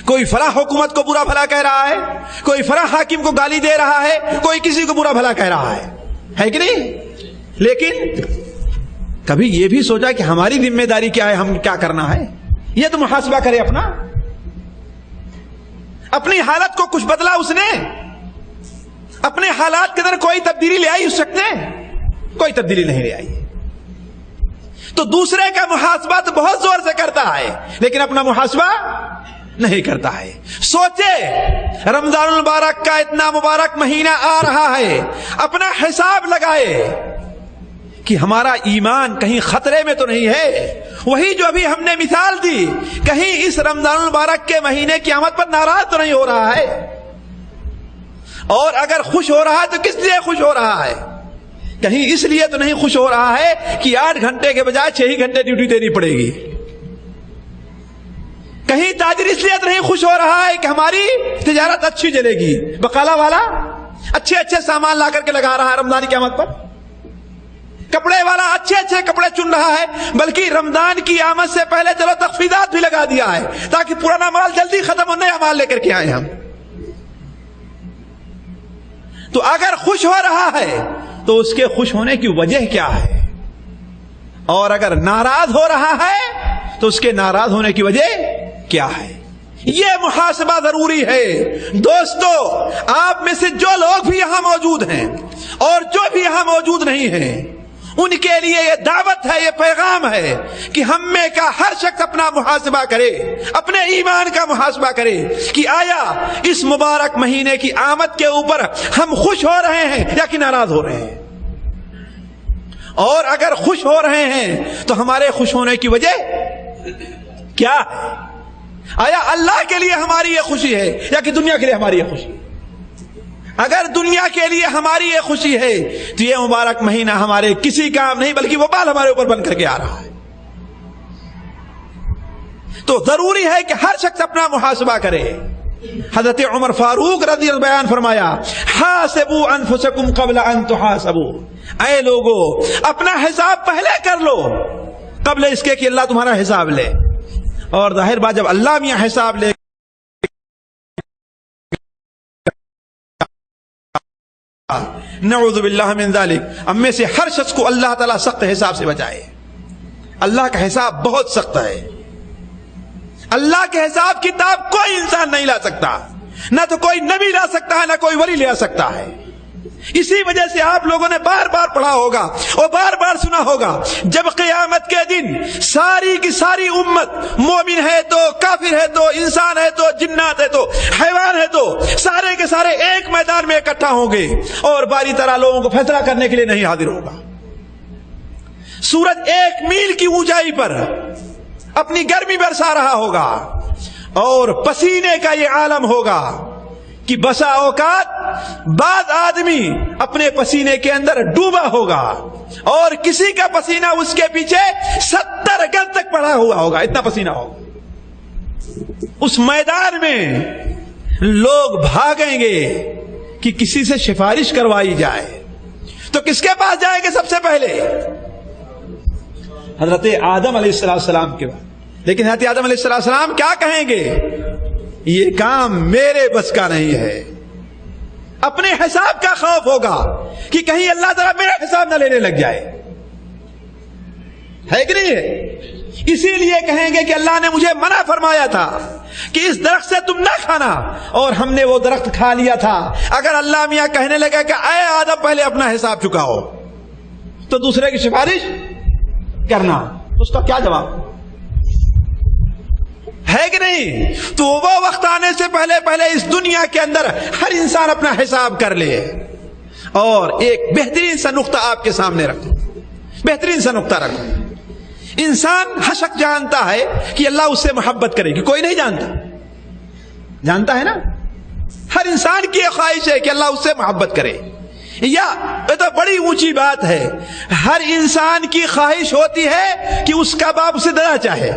Speaker 3: کوئی فلاں حکومت کو برا بھلا کہہ رہا ہے، کوئی فلاں حاکم کو گالی دے رہا ہے، کوئی کسی کو برا بھلا کہہ رہا ہے کہ نہیں؟ لیکن کبھی یہ بھی سوچا کہ ہماری ذمہ داری کیا ہے، ہم کیا کرنا ہے؟ یہ تو محاسبہ کرے اپنا. اپنی حالت کو کچھ بدلا اس نے؟ اپنے حالات کے اندر کوئی تبدیلی لے آئی اس شخص نے؟ کوئی تبدیلی نہیں لے آئی. تو دوسرے کا محاسبہ تو بہت زور سے کرتا ہے لیکن اپنا محاسبہ نہیں کرتا ہے. سوچے رمضان المبارک کا اتنا مبارک مہینہ آ رہا ہے، اپنا حساب لگائے کہ ہمارا ایمان کہیں خطرے میں تو نہیں ہے. وہی جو ابھی ہم نے مثال دی، کہیں اس رمضان المبارک کے مہینے کی آمد پر ناراض تو نہیں ہو رہا ہے، اور اگر خوش ہو رہا ہے تو کس لیے خوش ہو رہا ہے؟ کہیں اس لیے تو نہیں خوش ہو رہا ہے کہ 8 گھنٹے کے بجائے 6 ہی گھنٹے ڈیوٹی دینی پڑے گی. کہیں تاجر اس لیے تو نہیں خوش ہو رہا ہے کہ ہماری تجارت اچھی چلے گی، بقالہ والا اچھے اچھے سامان لا کر کے لگا رہا ہے رمضان کی آمد پر، کپڑے والا اچھے اچھے کپڑے چن رہا ہے، بلکہ رمضان کی آمد سے پہلے چلو تخفیضات بھی لگا دیا ہے تاکہ پرانا مال جلدی ختم ہو، نیا مال لے کر کے آئے ہم. تو اگر خوش ہو رہا ہے تو اس کے خوش ہونے کی وجہ کیا ہے، اور اگر ناراض ہو رہا ہے تو اس کے ناراض ہونے کی وجہ کیا ہے، یہ محاسبہ ضروری ہے۔ دوستو، آپ میں سے جو لوگ بھی یہاں موجود ہیں اور جو بھی یہاں موجود نہیں ہیں، ان کے لیے یہ دعوت ہے، یہ پیغام ہے کہ ہم میں کا ہر شخص اپنا محاسبہ کرے، اپنے ایمان کا محاسبہ کرے کہ آیا اس مبارک مہینے کی آمد کے اوپر ہم خوش ہو رہے ہیں یا کہ ناراض ہو رہے ہیں، اور اگر خوش ہو رہے ہیں تو ہمارے خوش ہونے کی وجہ کیا ہے، آیا اللہ کے لیے ہماری یہ خوشی ہے یا کہ دنیا کے لیے ہماری یہ خوشی ہے؟ اگر دنیا کے لیے ہماری یہ خوشی ہے تو یہ مبارک مہینہ ہمارے کسی کام نہیں بلکہ وبال ہمارے اوپر بن کر کے آ رہا ہے۔ تو ضروری ہے کہ ہر شخص اپنا محاسبہ کرے۔ حضرت عمر فاروق رضی اللہ عنہ بیان فرمایا، حاسبوا انفسکم قبل ان تحاسبوا، اے لوگو اپنا حساب پہلے کر لو قبل اس کے کہ اللہ تمہارا حساب لے، اور ظاہر بات جب اللہ میاں حساب لے نعوذ باللہ من ذالک، اب میں سے ہر شخص کو اللہ تعالیٰ سخت حساب سے بچائے۔ اللہ کا حساب بہت سخت ہے، اللہ کے حساب کتاب کوئی انسان نہیں لا سکتا، نہ تو کوئی نبی لا سکتا ہے، نہ کوئی ولی لے سکتا ہے۔ اسی وجہ سے آپ لوگوں نے بار بار پڑھا ہوگا اور بار بار سنا ہوگا، جب قیامت کے دن ساری کی ساری امت، مومن ہے تو کافر ہے تو انسان ہے تو جنات ہے تو حیوان ہے تو سارے کے سارے ایک میدان میں اکٹھا ہوں گے، اور باری طرح لوگوں کو فیصلہ کرنے کے لیے نہیں حاضر ہوگا۔ سورج 1 میل کی اونچائی پر اپنی گرمی برسا رہا ہوگا، اور پسینے کا یہ عالم ہوگا کہ بسا اوقات بعض آدمی اپنے پسینے کے اندر ڈوبا ہوگا، اور کسی کا پسینہ اس کے پیچھے 70 گز تک پڑا ہوا ہوگا، اتنا پسینہ ہوگا۔ اس میدان میں لوگ بھاگیں گے کہ کسی سے سفارش کروائی جائے، تو کس کے پاس جائیں گے سب سے پہلے؟ حضرت آدم علیہ السلام کے بعد۔ لیکن حضرت آدم علیہ السلام کیا کہیں گے؟ یہ کام میرے بس کا نہیں ہے۔ اپنے حساب کا خوف ہوگا کہ کہیں اللہ تعالیٰ میرا حساب نہ لینے لگ جائے، ہے کہ نہیں ہے؟ اسی لیے کہیں گے کہ اللہ نے مجھے منع فرمایا تھا کہ اس درخت سے تم نہ کھانا، اور ہم نے وہ درخت کھا لیا تھا۔ اگر اللہ میاں کہنے لگا کہ اے آدم پہلے اپنا حساب چکاؤ، تو دوسرے کی سفارش کرنا، اس کا کیا جواب ہے کہ نہیں؟ تو وہ وقت آنے سے پہلے پہلے اس دنیا کے اندر ہر انسان اپنا حساب کر لے۔ اور ایک بہترین سا نقطہ آپ کے سامنے رکھو، بہترین سا نقطہ رکھو۔ انسان ہر شخص جانتا ہے کہ اللہ اس سے محبت کرے گی، کوئی نہیں جانتا، جانتا ہے نا؟ ہر انسان کی یہ خواہش ہے کہ اللہ اس سے محبت کرے، یا یہ تو بڑی اونچی بات ہے، ہر انسان کی خواہش ہوتی ہے کہ اس کا باپ اسے زیادہ چاہے،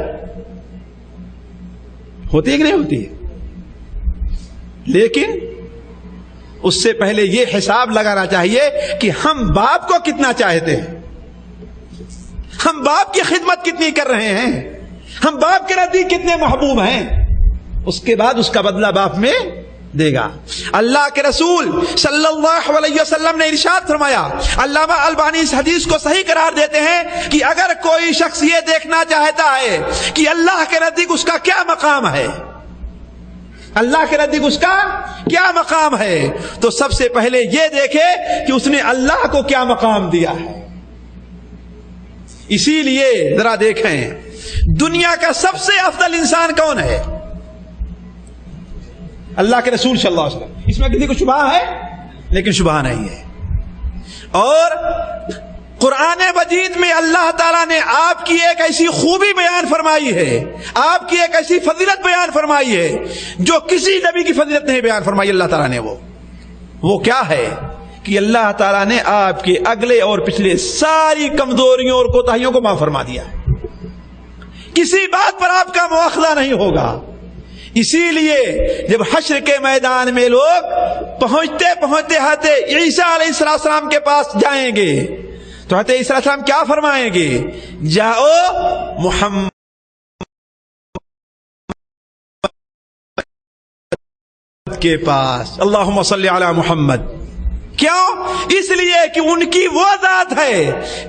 Speaker 3: ہوتی ہے کہ نہیں ہوتی ہے؟ لیکن اس سے پہلے یہ حساب لگانا چاہیے کہ ہم باپ کو کتنا چاہتے ہیں، ہم باپ کی خدمت کتنی کر رہے ہیں، ہم باپ کے نزدیک کتنے محبوب ہیں، اس کے بعد اس کا بدلہ باپ میں دے گا۔ اللہ کے رسول صلی اللہ علیہ وسلم نے ارشاد فرمایا، علامہ البانی اس حدیث کو صحیح قرار دیتے ہیں کہ اگر کوئی شخص یہ دیکھنا چاہتا ہے کہ اللہ کے نزدیک اس کا کیا مقام ہے، اللہ کے نزدیک اس کا کیا مقام ہے، تو سب سے پہلے یہ دیکھے کہ اس نے اللہ کو کیا مقام دیا ہے۔ اسی لیے ذرا دیکھیں دنیا کا سب سے افضل انسان کون ہے؟ اللہ کے رسول صلی اللہ علیہ وسلم۔ اس میں کسی کو شبہ ہے؟ لیکن شبہ نہیں ہے۔ اور قرآن مجید میں اللہ تعالیٰ نے آپ کی ایک ایسی خوبی بیان فرمائی ہے، آپ کی ایک ایسی فضیلت بیان فرمائی ہے جو کسی نبی کی فضیلت نہیں بیان فرمائی اللہ تعالیٰ نے۔ وہ کیا ہے کہ اللہ تعالیٰ نے آپ کے اگلے اور پچھلے ساری کمزوریوں اور کوتاہیوں کو معاف فرما دیا، کسی بات پر آپ کا مواخذہ نہیں ہوگا۔ اسی لیے جب حشر کے میدان میں لوگ پہنچتے پہنچتے حضرت عیسیٰ علیہ السلام کے پاس جائیں گے تو حضرت عیسیٰ علیہ السلام کیا فرمائیں گے؟ جاؤ محمد کے پاس، اللہم صلی علی محمد، کیوں؟ اس لیے کہ ان کی وہ ذات ہے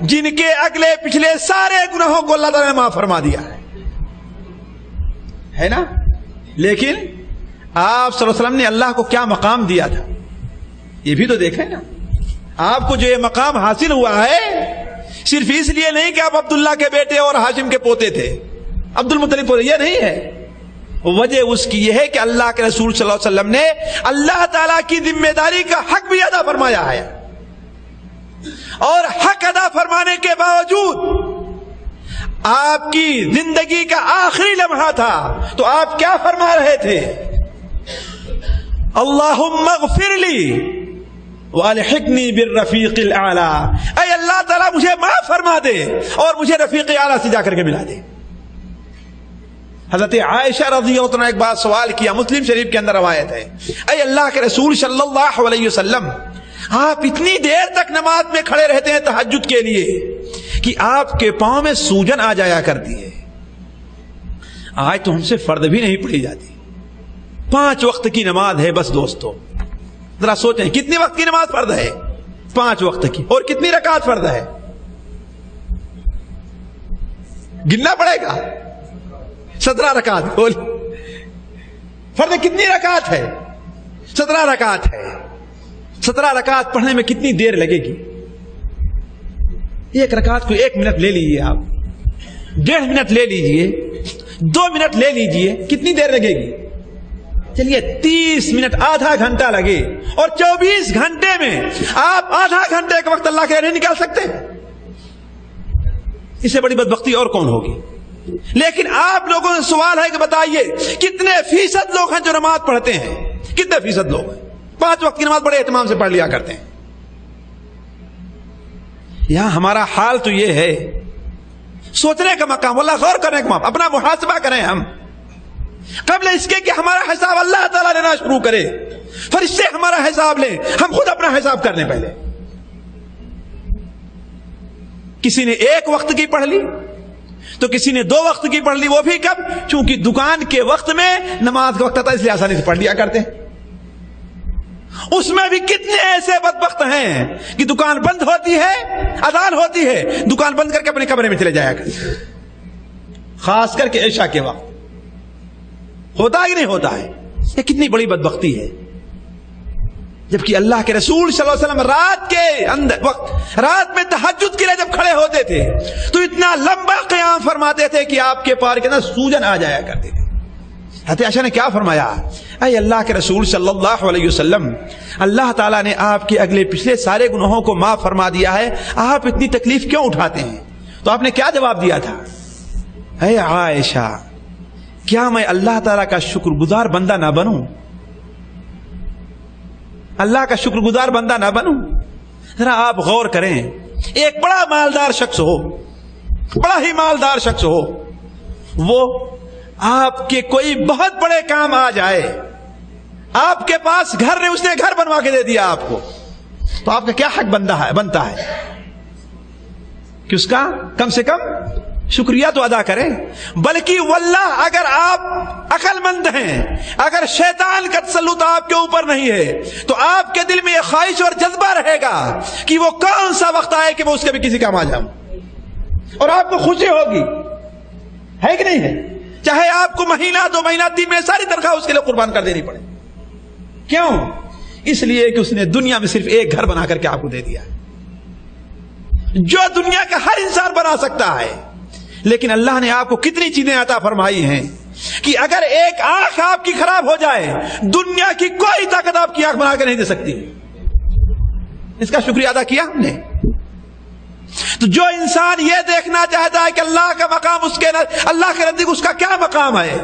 Speaker 3: جن کے اگلے پچھلے سارے گناہوں کو اللہ تعالیٰ نے معاف فرما دیا ہے نا. لیکن آپ صلی اللہ علیہ وسلم نے اللہ کو کیا مقام دیا تھا یہ بھی تو دیکھیں نا. آپ کو جو یہ مقام حاصل ہوا ہے صرف اس لیے نہیں کہ آپ عبداللہ کے بیٹے اور ہاشم کے پوتے تھے, عبد المطلب پوتے, یہ نہیں ہے. وجہ اس کی یہ ہے کہ اللہ کے رسول صلی اللہ علیہ وسلم نے اللہ تعالیٰ کی ذمہ داری کا حق بھی ادا فرمایا ہے, اور حق ادا فرمانے کے باوجود آپ کی زندگی کا آخری لمحہ تھا تو آپ کیا فرما رہے تھے؟ اللہم اغفر لی والحقنی بالرفیق الاعلی, اے اللہ تعالیٰ مجھے معاف فرما دے اور مجھے رفیق اعلیٰ سے جا کر کے ملا دے. حضرت عائشہ رضی اللہ عنہ نے ایک بار سوال کیا, مسلم شریف کے اندر روایت ہے, اے اللہ کے رسول صلی اللہ علیہ وسلم آپ اتنی دیر تک نماز میں کھڑے رہتے ہیں تہجد کے لیے کہ آپ کے پاؤں میں سوجن آ جایا کرتی ہے. آج تو ہم سے فرض بھی نہیں پڑھی جاتی, 5 وقت کی نماز ہے بس. دوستو ذرا سوچیں کتنی وقت کی نماز فرض ہے؟ 5 وقت کی. اور کتنی رکعت فرض ہے؟ گننا پڑے گا. 17 رکعت. بول فرض کتنی رکعت ہے؟ 17 رکعت ہے. 17 رکعت پڑھنے میں کتنی دیر لگے گی؟ ایک رکعت کو 1 منٹ لے لیجیے, آپ 1.5 منٹ لے لیجیے, 2 منٹ لے لیجیے, کتنی دیر لگے گی؟ چلیے 30 منٹ, آدھا گھنٹہ لگے, اور 24 گھنٹے میں آپ آدھا گھنٹے کا وقت اللہ کے نہیں نکال سکتے. اس سے بڑی بدبختی اور کون ہوگی؟ لیکن آپ لوگوں سے سوال ہے کہ بتائیے کتنے فیصد لوگ ہیں جو نماز پڑھتے ہیں؟ کتنے فیصد لوگ ہیں 5 وقت کی نماز بڑے اہتمام سے پڑھ لیا کرتے ہیں؟ یہاں ہمارا حال تو یہ ہے, سوچنے کا مقام, اللہ غور کرنے کا مقام, اپنا محاسبہ کریں ہم قبل اس کے کہ ہمارا حساب اللہ تعالیٰ لینا شروع کرے. فرشتے ہمارا حساب لیں, ہم خود اپنا حساب کرنے پہلے. کسی نے 1 وقت کی پڑھ لی تو کسی نے 2 وقت کی پڑھ لی, وہ بھی کب؟ چونکہ دکان کے وقت میں نماز کا وقت آتا ہے اس لیے آسانی سے پڑھ لیا کرتے ہیں. اس میں بھی کتنے ایسے بدبخت ہیں کہ دکان بند ہوتی ہے, اذان ہوتی ہے, دکان بند کر کے اپنے کمرے میں چلے جایا کرتے, خاص کر کے عشاء کے وقت. ہوتا ہی نہیں ہوتا ہے. یہ کتنی بڑی بدبختی ہے. جبکہ اللہ کے رسول صلی اللہ علیہ وسلم رات کے اندر وقت, رات میں تہجد کے لیے جب کھڑے ہوتے تھے تو اتنا لمبا قیام فرماتے تھے کہ آپ کے پار کے اندر سوجن آ جایا کرتے تھے. حضرت عائشہ نے کیا فرمایا؟ اے اللہ کے رسول صلی اللہ علیہ وسلم, اللہ تعالیٰ نے آپ کے اگلے پچھلے سارے گناہوں کو معاف فرما دیا ہے, آپ اتنی تکلیف کیوں اٹھاتے ہیں؟ تو آپ نے کیا جواب دیا تھا؟ اے عائشہ, کیا میں اللہ تعالیٰ کا شکر گزار بندہ نہ بنوں؟ اللہ کا شکر گزار بندہ نہ بنوں؟ ذرا آپ غور کریں, ایک بڑا مالدار شخص ہو, بڑا ہی مالدار شخص ہو, وہ آپ کے کوئی بہت بڑے کام آ جائے, آپ کے پاس گھر نے, اس نے گھر بنوا کے دے دیا آپ کو, تو آپ کا کیا حق بنتا ہے کہ اس کا کم سے کم شکریہ تو ادا کریں. بلکہ واللہ اگر آپ عقل مند ہیں, اگر شیطان کا تسلط آپ کے اوپر نہیں ہے, تو آپ کے دل میں یہ خواہش اور جذبہ رہے گا کہ وہ کون سا وقت آئے کہ میں اس کے بھی کسی کام آ جاؤں, اور آپ کو خوشی ہوگی, ہے کہ نہیں ہے؟ چاہے آپ کو مہینہ 2 مہینہ 3 مہینے ساری تنخواہ اس کے لیے قربان کر دینی پڑے. کیوں؟ اس لیے کہ اس نے دنیا میں صرف ایک گھر بنا کر کے آپ کو دے دیا, جو دنیا کا ہر انسان بنا سکتا ہے. لیکن اللہ نے آپ کو کتنی چیزیں عطا فرمائی ہیں کہ اگر ایک آنکھ آپ کی خراب ہو جائے, دنیا کی کوئی طاقت آپ کی آنکھ بنا کے نہیں دے سکتی. اس کا شکریہ ادا کیا ہم نے. تو جو انسان یہ دیکھنا چاہتا ہے کہ اللہ کا مقام اس کے اللہ کے نزدیک اس کا کیا مقام ہے,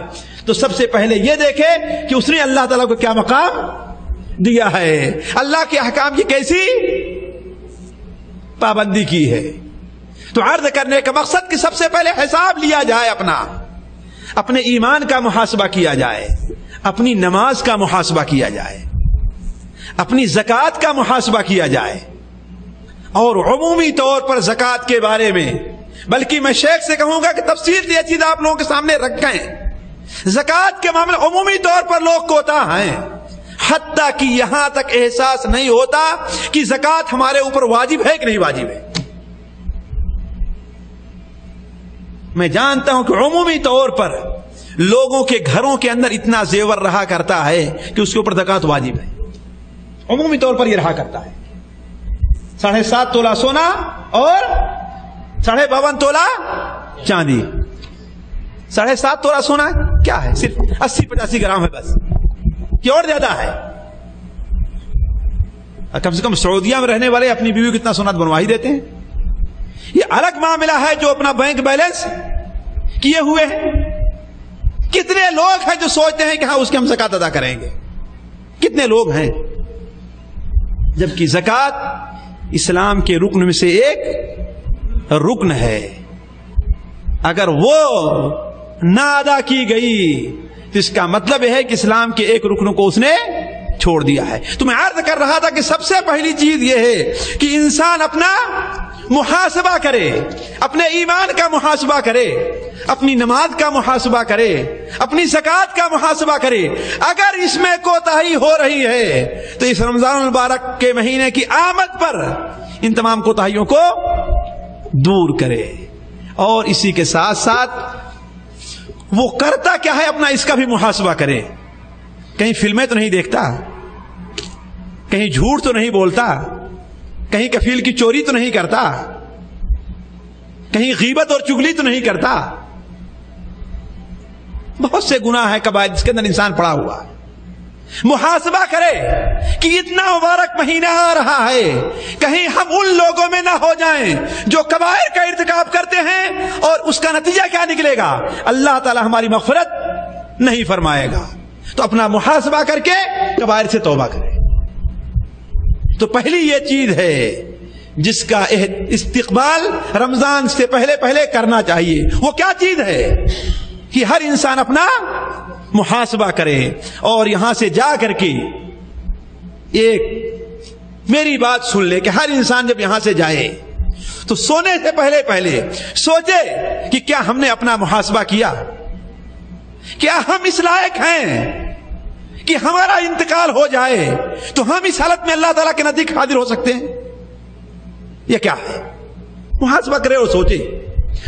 Speaker 3: تو سب سے پہلے یہ دیکھے کہ اس نے اللہ تعالیٰ کو کیا مقام دیا ہے, اللہ کے احکام کی کیسی پابندی کی ہے. تو عرض کرنے کا مقصد کہ سب سے پہلے حساب لیا جائے, اپنے ایمان کا محاسبہ کیا جائے, اپنی نماز کا محاسبہ کیا جائے, اپنی زکوٰۃ کا محاسبہ کیا جائے. اور عمومی طور پر زکوٰۃ کے بارے میں, بلکہ میں شیخ سے کہوں گا کہ تفصیل سے یہ چیز آپ لوگوں کے سامنے رکھیں. زکوٰۃ کے معاملے عمومی طور پر لوگ کوتاہ ہیں, حتیٰ کہ یہاں تک احساس نہیں ہوتا کہ زکوٰۃ ہمارے اوپر واجب ہے کہ نہیں واجب ہے. میں جانتا ہوں کہ عمومی طور پر لوگوں کے گھروں کے اندر اتنا زیور رہا کرتا ہے کہ اس کے اوپر زکوٰۃ واجب ہے. عمومی طور پر یہ رہا کرتا ہے. 7.5 تولہ سونا اور 52.5 تولہ چاندی. 7.5 تولہ سونا کیا ہے؟ صرف 80-85 گرام ہے بس، یہ اور زیادہ ہے. کم سے کم سعودیہ میں رہنے والے اپنی بیوی کو اتنا سونا بنوا ہی دیتے ہیں. یہ الگ معاملہ ہے جو اپنا بینک بیلنس کیے ہوئے ہیں. کتنے لوگ ہیں جو سوچتے ہیں کہ ہاں اس کی ہم زکوٰۃ ادا کریں گے؟ کتنے لوگ ہیں؟ جبکہ زکوٰۃ اسلام کے رکن میں سے ایک رکن ہے. اگر وہ نہ ادا کی گئی تو اس کا مطلب ہے کہ اسلام کے ایک رکن کو اس نے چھوڑ دیا ہے. تو میں عرض کر رہا تھا کہ سب سے پہلی چیز یہ ہے کہ انسان اپنا محاسبہ کرے، اپنے ایمان کا محاسبہ کرے، اپنی نماز کا محاسبہ کرے، اپنی زکوٰۃ کا محاسبہ کرے. اگر اس میں کوتاہی ہو رہی ہے تو اس رمضان المبارک کے مہینے کی آمد پر ان تمام کوتاہیوں کو دور کرے. اور اسی کے ساتھ ساتھ وہ کرتا کیا ہے اپنا اس کا بھی محاسبہ کرے. کہیں فلمیں تو نہیں دیکھتا، کہیں جھوٹ تو نہیں بولتا، کہیں کفیل کی چوری تو نہیں کرتا، کہیں غیبت اور چگلی تو نہیں کرتا. بہت سے گناہ ہیں کبائر جس کے اندر انسان پڑا ہوا. محاسبہ کرے کہ اتنا مبارک مہینہ آ رہا ہے، کہیں ہم ان لوگوں میں نہ ہو جائیں جو کبائر کا ارتکاب کرتے ہیں اور اس کا نتیجہ کیا نکلے گا؟ اللہ تعالی ہماری مغفرت نہیں فرمائے گا. تو اپنا محاسبہ کر کے کبائر سے توبہ کرے. تو پہلی یہ چیز ہے جس کا استقبال رمضان سے پہلے کرنا چاہیے. وہ کیا چیز ہے؟ کہ ہر انسان اپنا محاسبہ کرے. اور یہاں سے جا کر کے ایک میری بات سن لے کہ ہر انسان جب یہاں سے جائے تو سونے سے پہلے سوچے کہ کیا ہم نے اپنا محاسبہ کیا؟ کیا ہم اس لائق ہیں کہ ہمارا انتقال ہو جائے تو ہم اس حالت میں اللہ تعالیٰ کے نزدیک حاضر ہو سکتے ہیں؟ یہ کیا ہے؟ محاسبہ کرے اور سوچے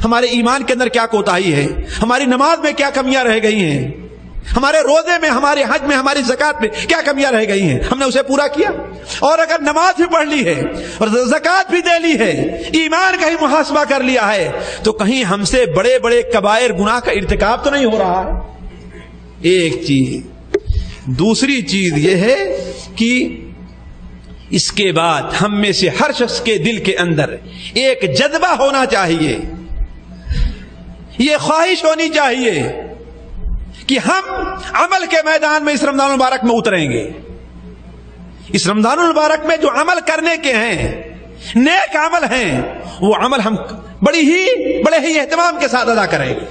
Speaker 3: ہمارے ایمان کے اندر کیا کوتاہی ہے، ہماری نماز میں کیا کمیاں رہ گئی ہیں، ہمارے روزے میں، ہمارے حج میں، ہماری زکوٰۃ میں کیا کمیاں رہ گئی ہیں، ہم نے اسے پورا کیا؟ اور اگر نماز بھی پڑھ لی ہے اور زکوٰۃ بھی دے لی ہے، ایمان کا ہی محاسبہ کر لیا ہے، تو کہیں ہم سے بڑے بڑے کبائر گناہ کا ارتکاب تو نہیں ہو رہا ہے؟ ایک چیز. دوسری چیز یہ ہے کہ اس کے بعد ہم میں سے ہر شخص کے دل کے اندر ایک جذبہ ہونا چاہیے، یہ خواہش ہونی چاہیے کہ ہم عمل کے میدان میں اس رمضان المبارک میں اتریں گے. اس رمضان المبارک میں جو عمل کرنے کے ہیں، نیک عمل ہیں، وہ عمل ہم بڑے ہی اہتمام کے ساتھ ادا کریں گے.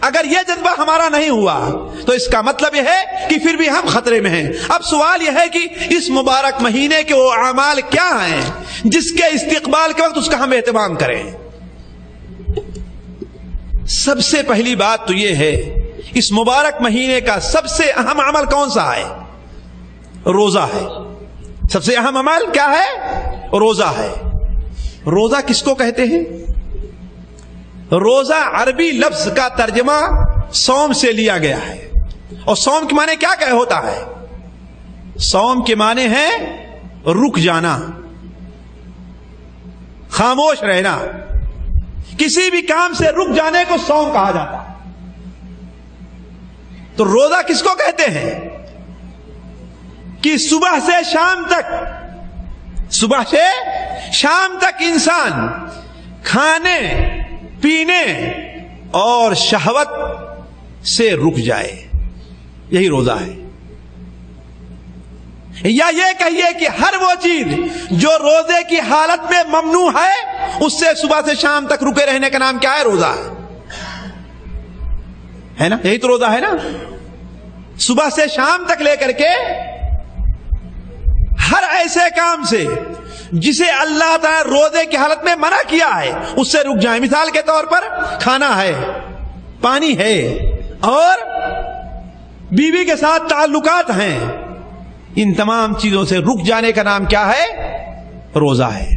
Speaker 3: اگر یہ جذبہ ہمارا نہیں ہوا تو اس کا مطلب یہ ہے کہ پھر بھی ہم خطرے میں ہیں. اب سوال یہ ہے کہ اس مبارک مہینے کے وہ اعمال کیا ہیں جس کے استقبال کے وقت اس کا ہم اہتمام کریں. سب سے پہلی بات تو یہ ہے اس مبارک مہینے کا سب سے اہم عمل کون سا ہے؟ روزہ ہے. سب سے اہم عمل کیا ہے؟ روزہ ہے. روزہ کس کو کہتے ہیں؟ روزہ عربی لفظ کا ترجمہ صوم سے لیا گیا ہے. اور صوم کے معنی کیا ہوتا ہے؟ صوم کے معنی ہے رک جانا، خاموش رہنا. کسی بھی کام سے رک جانے کو صوم کہا جاتا ہے. تو روزہ کس کو کہتے ہیں؟ کہ صبح سے شام تک انسان کھانے پینے اور شہوت سے رک جائے، یہی روزہ ہے. یا یہ کہیے کہ ہر وہ چیز جو روزے کی حالت میں ممنوع ہے اس سے صبح سے شام تک رکے رہنے کا نام کیا ہے؟ روزہ ہے نا؟ یہی تو روزہ ہے نا. صبح سے شام تک لے کر کے ہر ایسے کام سے جسے اللہ تعالیٰ روزے کی حالت میں منع کیا ہے اس سے رک جائیں. مثال کے طور پر کھانا ہے، پانی ہے اور بیوی کے ساتھ تعلقات ہیں، ان تمام چیزوں سے رک جانے کا نام کیا ہے؟ روزہ ہے۔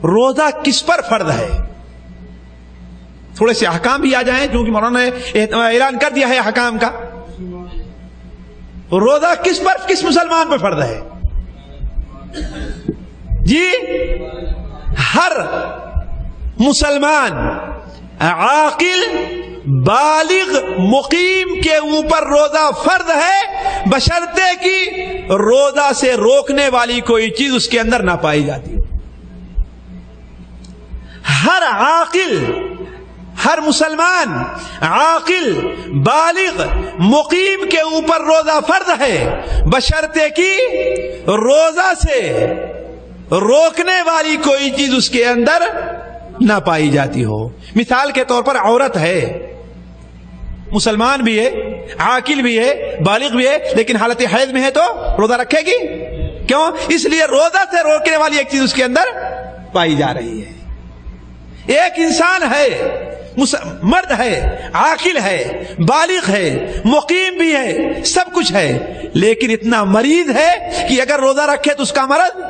Speaker 3: روزہ کس پر فرض ہے؟ تھوڑے سے احکام بھی آ جائیں کیونکہ مولانا نے اعلان کر دیا ہے احکام کا۔ روزہ کس پر، کس مسلمان پر فرض ہے؟ جی ہر مسلمان عاقل بالغ مقیم کے اوپر روزہ فرض ہے، بشرطے کہ روزہ سے روکنے والی کوئی چیز اس کے اندر نہ پائی جاتی ہو۔ ہر عاقل، ہر مسلمان عاقل بالغ مقیم کے اوپر روزہ فرض ہے، بشرطے کہ روزہ سے روکنے والی کوئی چیز اس کے اندر نہ پائی جاتی ہو۔ مثال کے طور پر عورت ہے، مسلمان بھی ہے، عاقل بھی ہے، بالغ بھی ہے، لیکن حالت حیض میں ہے تو روزہ رکھے گی؟ کیوں؟ اس لیے روزہ سے روکنے والی ایک چیز اس کے اندر پائی جا رہی ہے۔ ایک انسان ہے، مرد ہے، عاقل ہے، بالغ ہے، مقیم بھی ہے، سب کچھ ہے، لیکن اتنا مریض ہے کہ اگر روزہ رکھے تو اس کا مرض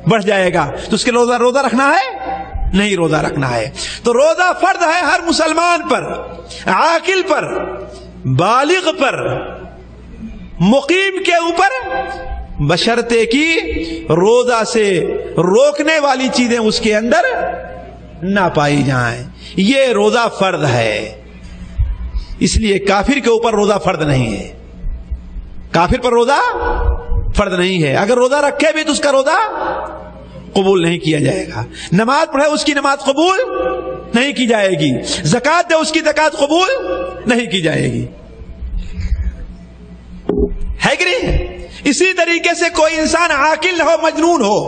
Speaker 3: بڑھ جائے گا، تو اس کے روزہ رکھنا ہے؟ نہیں روزہ رکھنا ہے۔ تو روزہ فرض ہے ہر مسلمان پر، عاقل پر، بالغ پر، مقیم کے اوپر، بشرطے کہ روزہ سے روکنے والی چیزیں اس کے اندر نہ پائی جائیں۔ یہ روزہ فرض ہے۔ اس لیے کافر کے اوپر روزہ فرض نہیں ہے، کافر پر روزہ فرض نہیں ہے۔ اگر روزہ رکھے بھی تو اس کا روزہ قبول نہیں کیا جائے گا، نماز پڑھے اس کی نماز قبول نہیں کی جائے گی، زکات دے اس کی زکات قبول نہیں کی جائے گی، ہے کہ نہیں؟ اسی طریقے سے کوئی انسان عاقل ہو، مجنون ہو،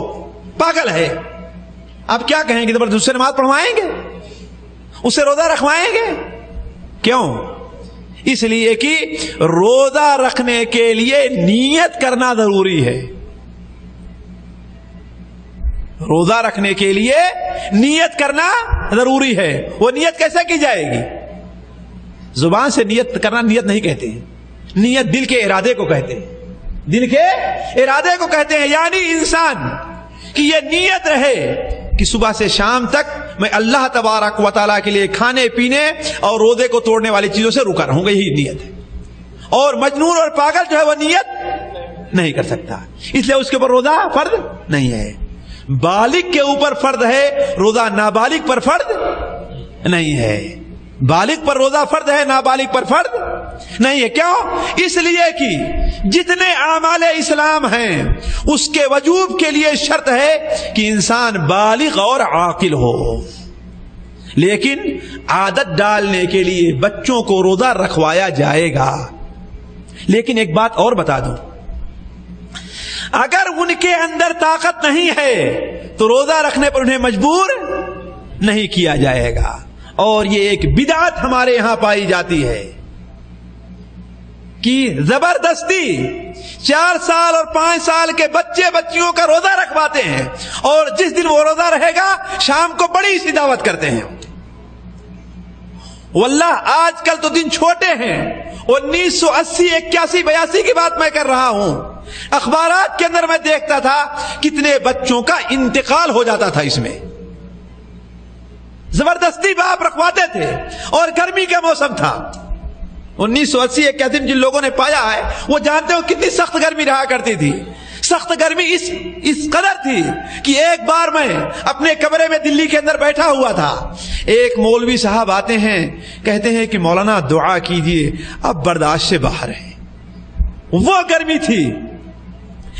Speaker 3: پاگل ہے، آپ کیا کہیں گے؟ زبردست سے نماز پڑھوائیں گے، اسے روزہ رکھوائیں گے؟ کیوں؟ اس لیے کہ روزہ رکھنے کے لیے نیت کرنا ضروری ہے۔ روزہ رکھنے کے لیے نیت کرنا ضروری ہے۔ وہ نیت کیسے کی جائے گی؟ زبان سے نیت کرنا نیت نہیں کہتے ہیں، نیت دل کے ارادے کو کہتے ہیں، دل کے ارادے کو کہتے ہیں۔ یعنی انسان کی یہ نیت رہے کہ صبح سے شام تک میں اللہ تبارک و تعالیٰ کے لیے کھانے پینے اور روزے کو توڑنے والی چیزوں سے رکا رہوں گا، یہی نیت ہے۔ اور مجنون اور پاگل جو ہے وہ نیت نہیں کر سکتا، اس لیے اس کے اوپر روزہ فرض نہیں ہے۔ بالغ کے اوپر فرض ہے، روزہ نابالغ پر فرض نہیں ہے۔ بالغ پر روزہ فرض ہے، نابالغ پر فرض نہیں ہے۔ کیوں؟ اس لیے کہ جتنے اعمال اسلام ہیں اس کے وجوب کے لیے شرط ہے کہ انسان بالغ اور عاقل ہو، لیکن عادت ڈالنے کے لیے بچوں کو روزہ رکھوایا جائے گا۔ لیکن ایک بات اور بتا دوں، اگر ان کے اندر طاقت نہیں ہے تو روزہ رکھنے پر انہیں مجبور نہیں کیا جائے گا۔ اور یہ ایک بدعت ہمارے یہاں پائی جاتی ہے کہ زبردستی 4 سال اور 5 سال کے بچے بچیوں کا روزہ رکھواتے ہیں، اور جس دن وہ روزہ رہے گا شام کو بڑی سی دعوت کرتے ہیں۔ واللہ آج کل تو دن چھوٹے ہیں، 1980 81 82 کی بات میں کر رہا ہوں، اخبارات کے اندر میں دیکھتا تھا کتنے بچوں کا انتقال ہو جاتا تھا اس میں۔ زبردستی باپ رکھواتے تھے، اور گرمی کا موسم تھا 1980 81 جن لوگوں نے پایا ہے وہ جانتے ہو کتنی سخت گرمی رہا کرتی تھی۔ سخت گرمی اس قدر تھی کہ ایک بار میں اپنے کمرے میں دلی کے اندر بیٹھا ہوا تھا، ایک مولوی صاحب آتے ہیں، کہتے ہیں کہ مولانا دعا کیجئے، اب برداشت سے باہر ہے۔ وہ گرمی تھی،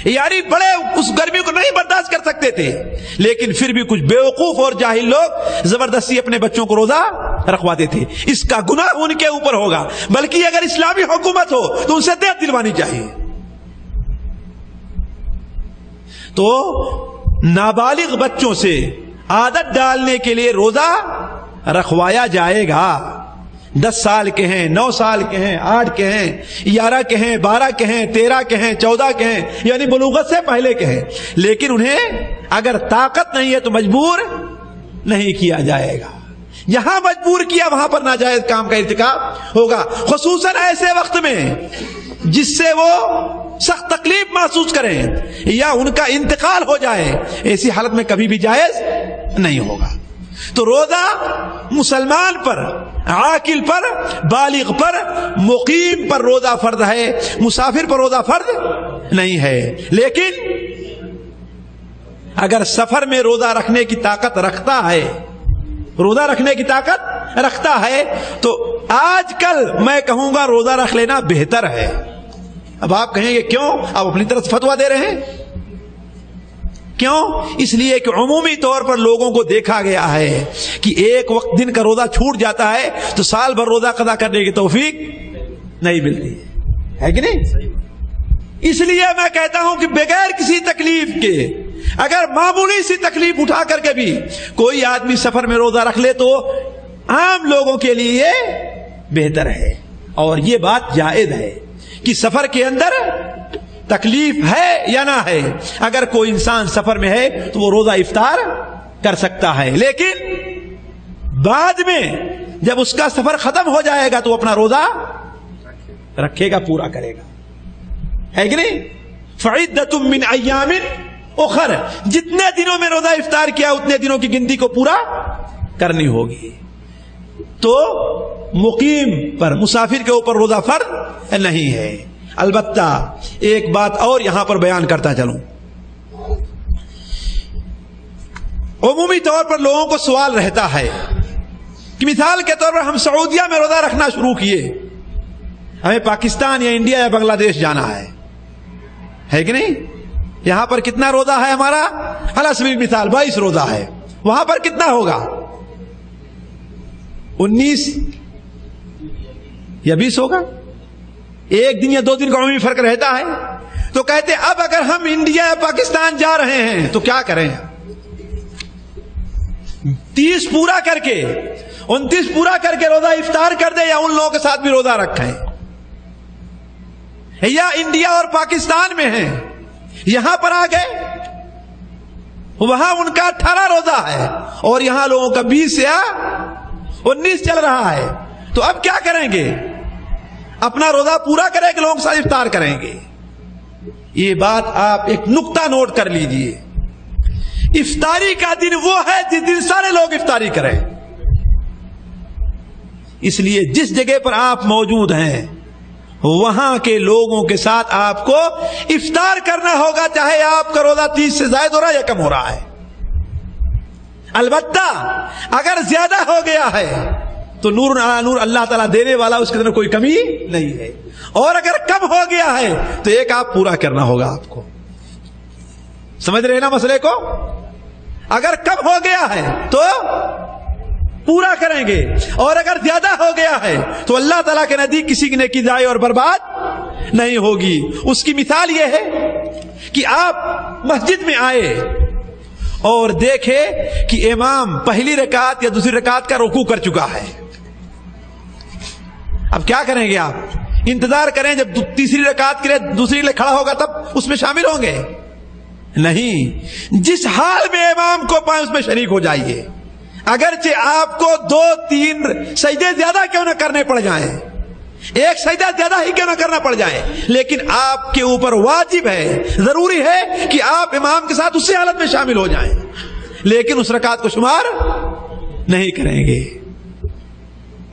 Speaker 3: یعنی بڑے اس گرمی کو نہیں برداشت کر سکتے تھے، لیکن پھر بھی کچھ بیوقوف اور جاہل لوگ زبردستی اپنے بچوں کو روزہ رکھواتے تھے۔ اس کا گناہ ان کے اوپر ہوگا، بلکہ اگر اسلامی حکومت ہو تو ان سے دیت دلوانی چاہیے۔ تو نابالغ بچوں سے عادت ڈالنے کے لیے روزہ رکھوایا جائے گا۔ 10 سال کے ہیں، 9 سال کے ہیں، 8 کے ہیں، 11 کے ہیں، 12 کے ہیں، 13 کے ہیں، 14 کے ہیں، یعنی بلوغت سے پہلے کے ہیں، لیکن انہیں اگر طاقت نہیں ہے تو مجبور نہیں کیا جائے گا۔ جہاں مجبور کیا وہاں پر ناجائز کام کا ارتکاب ہوگا، خصوصاً ایسے وقت میں جس سے وہ سخت تکلیف محسوس کریں یا ان کا انتقال ہو جائے، ایسی حالت میں کبھی بھی جائز نہیں ہوگا۔ تو روزہ مسلمان پر، عاقل پر، بالغ پر، مقیم پر روزہ فرض ہے، مسافر پر روزہ فرض نہیں ہے۔ لیکن اگر سفر میں روزہ رکھنے کی طاقت رکھتا ہے، روزہ رکھنے کی طاقت رکھتا ہے، تو آج کل میں کہوں گا روزہ رکھ لینا بہتر ہے۔ اب آپ کہیں گے کیوں؟ آپ اپنی طرف فتویٰ دے رہے ہیں، کیوں؟ اس لیے کہ عمومی طور پر لوگوں کو دیکھا گیا ہے کہ ایک وقت دن کا روزہ چھوٹ جاتا ہے تو سال بھر روزہ قضا کرنے کی توفیق نہیں ملتی ہے کہ نہیں؟ اس لیے میں کہتا ہوں کہ بغیر کسی تکلیف کے، اگر معمولی سی تکلیف اٹھا کر کے بھی کوئی آدمی سفر میں روزہ رکھ لے تو عام لوگوں کے لیے یہ بہتر ہے۔ اور یہ بات جائز ہے کہ سفر کے اندر تکلیف ہے یا نہ ہے، اگر کوئی انسان سفر میں ہے تو وہ روزہ افطار کر سکتا ہے، لیکن بعد میں جب اس کا سفر ختم ہو جائے گا تو وہ اپنا روزہ رکھے گا، پورا کرے گا، ہے کہ نہیں؟ فعدۃ من ایام اخر، جتنے دنوں میں روزہ افطار کیا اتنے دنوں کی گنتی کو پورا کرنی ہوگی۔ تو مقیم پر، مسافر کے اوپر روزہ فرض نہیں ہے۔ البتہ ایک بات اور یہاں پر بیان کرتا چلوں، عمومی طور پر لوگوں کو سوال رہتا ہے کہ مثال کے طور پر ہم سعودیہ میں روزہ رکھنا شروع کیے، ہمیں پاکستان یا انڈیا یا بنگلہ دیش جانا ہے کہ نہیں؟ یہاں پر کتنا روزہ ہے ہمارا؟ علی سبیل مثال 22 روزہ ہے، وہاں پر کتنا ہوگا؟ 19 یا 20 ہوگا، ایک دن یا 2 دن کا عمومی فرق رہتا ہے۔ تو کہتے اب اگر ہم انڈیا یا پاکستان جا رہے ہیں تو کیا کریں؟ 30 پورا کر کے 29 پورا کر کے روزہ افطار کر دیں یا ان لوگوں کے ساتھ بھی روزہ رکھیں؟ یا انڈیا اور پاکستان میں ہیں، یہاں پر آ گئے، وہاں ان کا 18 روزہ ہے اور یہاں لوگوں کا 20 یا 19 چل رہا ہے، تو اب کیا کریں گے؟ اپنا روزہ پورا کریں کہ لوگوں کے ساتھ افطار کریں گے؟ یہ بات آپ ایک نقطہ نوٹ کر لیجئے، افطاری کا دن وہ ہے جس دن سارے لوگ افطاری کریں۔ اس لیے جس جگہ پر آپ موجود ہیں وہاں کے لوگوں کے ساتھ آپ کو افطار کرنا ہوگا، چاہے آپ کا روزہ 30 سے زائد ہو رہا ہے یا کم ہو رہا ہے۔ البتہ اگر زیادہ ہو گیا ہے تو نور نور اللہ تعالیٰ دینے والا، اس کے اندر کوئی کمی نہیں ہے، اور اگر کم ہو گیا ہے تو ایک آپ پورا کرنا ہوگا آپ کو۔ سمجھ رہے نا مسئلے کو؟ اگر کم ہو گیا ہے تو پورا کریں گے، اور اگر زیادہ ہو گیا ہے تو اللہ تعالیٰ کے نزدیک کسی کی نیکی ضائع اور برباد نہیں ہوگی۔ اس کی مثال یہ ہے کہ آپ مسجد میں آئے اور دیکھے کہ امام پہلی رکعت یا دوسری رکعت کا رکوع کر چکا ہے، اب کیا کریں گے؟ آپ انتظار کریں جب تیسری رکعت کے لیے دوسری لیے کھڑا ہوگا تب اس میں شامل ہوں گے؟ نہیں، جس حال میں امام کو پائیں اس میں شریک ہو جائیے، اگرچہ آپ کو 2-3 سجدے زیادہ کیوں نہ کرنے پڑ جائیں، ایک سجدہ زیادہ ہی کیوں نہ کرنا پڑ جائے، لیکن آپ کے اوپر واجب ہے، ضروری ہے کہ آپ امام کے ساتھ اسی حالت میں شامل ہو جائیں، لیکن اس رکعت کو شمار نہیں کریں گے۔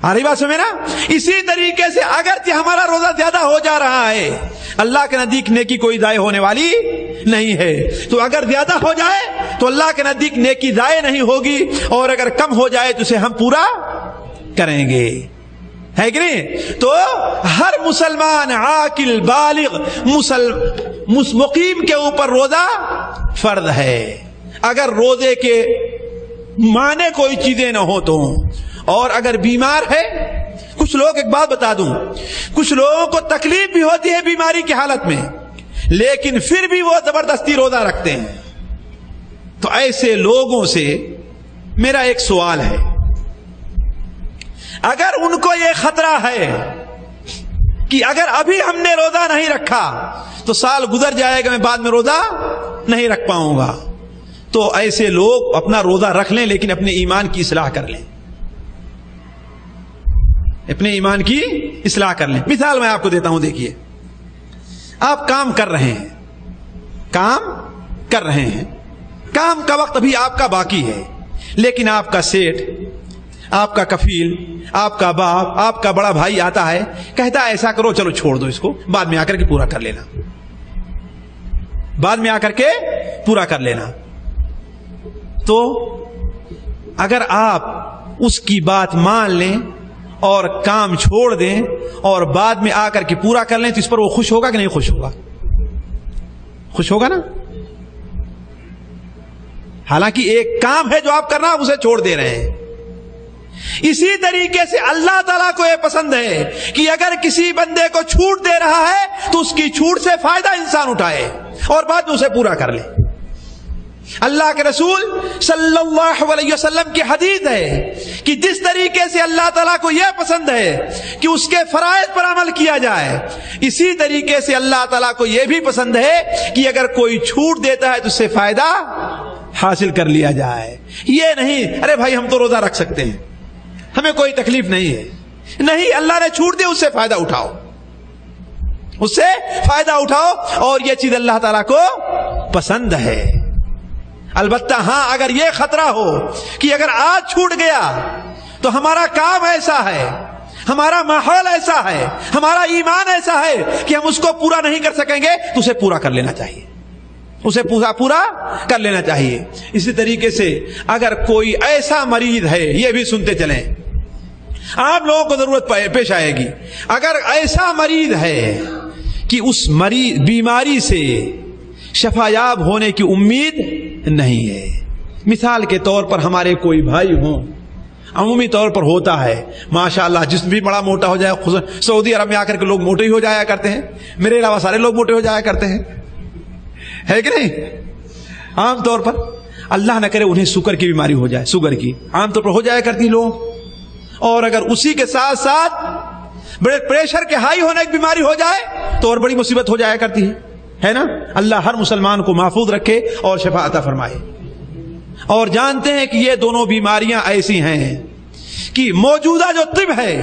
Speaker 3: آ رہی بات سمجھے نا؟ اسی طریقے سے اگرچہ ہمارا روزہ زیادہ ہو جا رہا ہے، اللہ کے نزدیک نیکی کوئی ضائع ہونے والی نہیں ہے، تو اگر زیادہ ہو جائے تو اللہ کے نزدیک نیکی ضائع نہیں ہوگی، اور اگر کم ہو جائے تو اسے ہم پورا کریں گے، ہے کہ نہیں؟ تو ہر مسلمان عاقل بالغ مقیم کے اوپر روزہ فرض ہے، اگر روزے کے معنی کوئی چیزیں نہ ہو تو، اور اگر بیمار ہے، کچھ لوگ، ایک بات بتا دوں، کچھ لوگوں کو تکلیف بھی ہوتی ہے بیماری کی حالت میں لیکن پھر بھی وہ زبردستی روزہ رکھتے ہیں، تو ایسے لوگوں سے میرا ایک سوال ہے، اگر ان کو یہ خطرہ ہے کہ اگر ابھی ہم نے روزہ نہیں رکھا تو سال گزر جائے گا، میں بعد میں روزہ نہیں رکھ پاؤں گا، تو ایسے لوگ اپنا روزہ رکھ لیں لیکن اپنے ایمان کی اصلاح کر لیں، اپنے ایمان کی اصلاح کر لیں۔ مثال میں آپ کو دیتا ہوں، دیکھیے آپ کام کر رہے ہیں، کام کر رہے ہیں، کام کا وقت ابھی آپ کا باقی ہے، لیکن آپ کا سیٹ، آپ کا کفیل، آپ کا باپ، آپ کا بڑا بھائی آتا ہے، کہتا ہے ایسا کرو، چلو چھوڑ دو اس کو، بعد میں آ کر کے پورا کر لینا، بعد میں آ کر کے پورا کر لینا۔ تو اگر آپ اس کی بات مان لیں اور کام چھوڑ دیں اور بعد میں آ کر کے پورا کر لیں تو اس پر وہ خوش ہوگا کہ نہیں خوش ہوگا؟ خوش ہوگا نا؟ حالانکہ ایک کام ہے جو آپ کرنا، آپ اسے چھوڑ دے رہے ہیں۔ اسی طریقے سے اللہ تعالیٰ کو یہ پسند ہے کہ اگر کسی بندے کو چھوٹ دے رہا ہے تو اس کی چھوٹ سے فائدہ انسان اٹھائے اور بعد میں اسے پورا کر لے۔ اللہ کے رسول صلی اللہ علیہ وسلم کی حدیث ہے کہ جس طریقے سے اللہ تعالیٰ کو یہ پسند ہے کہ اس کے فرائض پر عمل کیا جائے، اسی طریقے سے اللہ تعالیٰ کو یہ بھی پسند ہے کہ اگر کوئی چھوٹ دیتا ہے تو اس سے فائدہ حاصل کر لیا جائے۔ یہ نہیں ارے بھائی ہم تو روزہ رکھ سکتے ہیں، ہمیں کوئی تکلیف نہیں ہے، نہیں، اللہ نے چھوٹ دی، اس سے فائدہ اٹھاؤ، اس سے فائدہ اٹھاؤ، اور یہ چیز اللہ تعالیٰ کو پسند ہے۔ البتہ ہاں اگر یہ خطرہ ہو کہ اگر آج چھوٹ گیا تو ہمارا کام ایسا ہے، ہمارا ماحول ایسا ہے، ہمارا ایمان ایسا ہے کہ ہم اس کو پورا نہیں کر سکیں گے تو اسے پورا کر لینا چاہیے، اسے پورا کر لینا چاہیے۔ اسی طریقے سے اگر کوئی ایسا مریض ہے، یہ بھی سنتے چلیں، آپ لوگوں کو ضرورت پیش آئے گی، اگر ایسا مریض ہے کہ اس بیماری سے شفایاب ہونے کی امید نہیں ہے، مثال کے طور پر ہمارے کوئی بھائی ہوں، عمومی طور پر ہوتا ہے ماشاءاللہ، جسم بھی بڑا موٹا ہو جائے، سعودی عرب میں آ کر کے لوگ موٹے ہی ہو جایا کرتے ہیں، میرے علاوہ سارے لوگ موٹے ہو جایا کرتے ہیں، ہے کہ نہیں؟ عام طور پر اللہ نہ کرے انہیں شوگر کی بیماری ہو جائے، شوگر کی عام طور پر ہو جایا کرتی لوگ، اور اگر اسی کے ساتھ ساتھ بلڈ پریشر کے ہائی ہونے کی بیماری ہو جائے تو اور بڑی مصیبت ہو جایا کرتی ہے نا؟ اللہ ہر مسلمان کو محفوظ رکھے اور شفا عطا فرمائے۔ اور جانتے ہیں کہ یہ دونوں بیماریاں ایسی ہیں کہ موجودہ جو طب ہے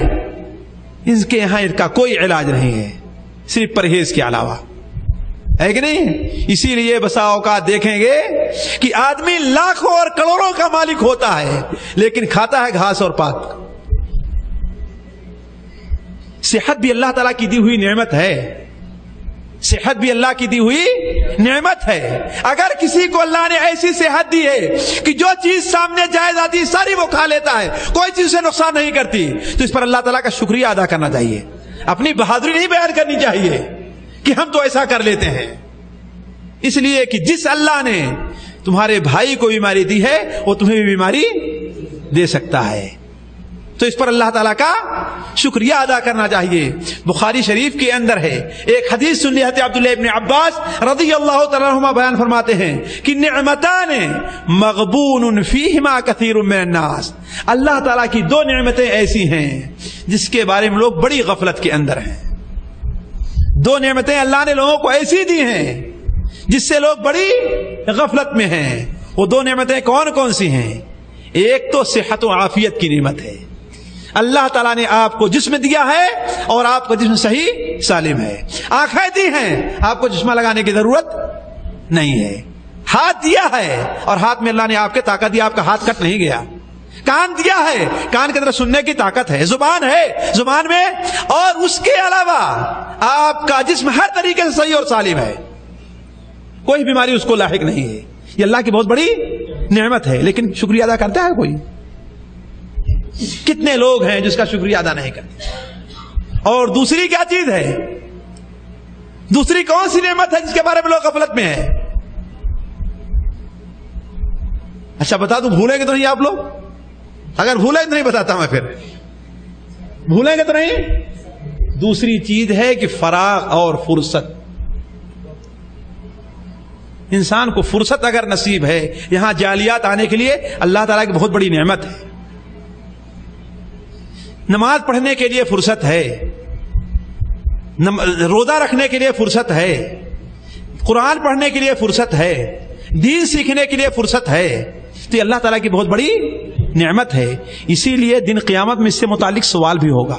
Speaker 3: ان کے یہاں ان کا کوئی علاج نہیں ہے صرف پرہیز کے علاوہ، ہے کہ نہیں؟ اسی لیے بسا اوقات دیکھیں گے کہ آدمی لاکھوں اور کروڑوں کا مالک ہوتا ہے لیکن کھاتا ہے گھاس اور پات۔ صحت بھی اللہ تعالیٰ کی دی ہوئی نعمت ہے، صحت بھی اللہ کی دی ہوئی نعمت ہے۔ اگر کسی کو اللہ نے ایسی صحت دی ہے کہ جو چیز سامنے جائز آتی ساری وہ کھا لیتا ہے، کوئی چیز سے نقصان نہیں کرتی، تو اس پر اللہ تعالیٰ کا شکریہ ادا کرنا چاہیے، اپنی بہادری نہیں بیان کرنی چاہیے کہ ہم تو ایسا کر لیتے ہیں، اس لیے کہ جس اللہ نے تمہارے بھائی کو بیماری دی ہے وہ تمہیں بھی بیماری دے سکتا ہے، تو اس پر اللہ تعالیٰ کا شکریہ ادا کرنا چاہیے۔ بخاری شریف کے اندر ہے ایک حدیث سن لیتے عبداللہ ابن عباس رضی اللہ تعالیٰ عنہما بیان فرماتے ہیں کہ نعمتان مغبون فیہما کثیر من الناس، اللہ تعالیٰ کی دو نعمتیں ایسی ہیں جس کے بارے میں لوگ بڑی غفلت کے اندر ہیں۔ دو نعمتیں اللہ نے لوگوں کو ایسی دی ہیں جس سے لوگ بڑی غفلت میں ہیں۔ وہ دو نعمتیں کون کون سی ہیں؟ ایک تو صحت و عافیت کی نعمت ہے، اللہ تعالیٰ نے آپ کو جسم دیا ہے اور آپ کا جسم صحیح سالم ہے، آنکھیں دی ہیں، آپ کو چشمہ لگانے کی ضرورت نہیں ہے، ہاتھ دیا ہے اور ہاتھ میں اللہ نے آپ کے طاقت دیا، آپ کا ہاتھ کٹ نہیں گیا، کان دیا ہے، کان کے اندر سننے کی طاقت ہے، زبان ہے، زبان میں، اور اس کے علاوہ آپ کا جسم ہر طریقے سے صحیح اور سالم ہے، کوئی بیماری اس کو لاحق نہیں ہے۔ یہ اللہ کی بہت بڑی نعمت ہے، لیکن شکریہ ادا کرتا ہے کوئی؟ کتنے لوگ ہیں جس کا شکریہ ادا نہیں کرتے؟ اور دوسری کیا چیز ہے؟ دوسری کون سی نعمت ہے جس کے بارے میں لوگ غفلت میں ہیں؟ اچھا بتا دوں، بھولیں گے تو نہیں آپ لوگ؟ اگر بھولیں تو نہیں بتاتا میں، پھر بھولیں گے تو نہیں۔ دوسری چیز ہے کہ فراغ اور فرصت، انسان کو فرصت اگر نصیب ہے، یہاں جالیات آنے کے لیے اللہ تعالیٰ کی بہت بڑی نعمت ہے، نماز پڑھنے کے لیے فرصت ہے، روزہ رکھنے کے لیے فرصت ہے، قرآن پڑھنے کے لیے فرصت ہے، دین سیکھنے کے لیے فرصت ہے، تو یہ اللہ تعالیٰ کی بہت بڑی نعمت ہے۔ اسی لیے دن قیامت میں اس سے متعلق سوال بھی ہوگا،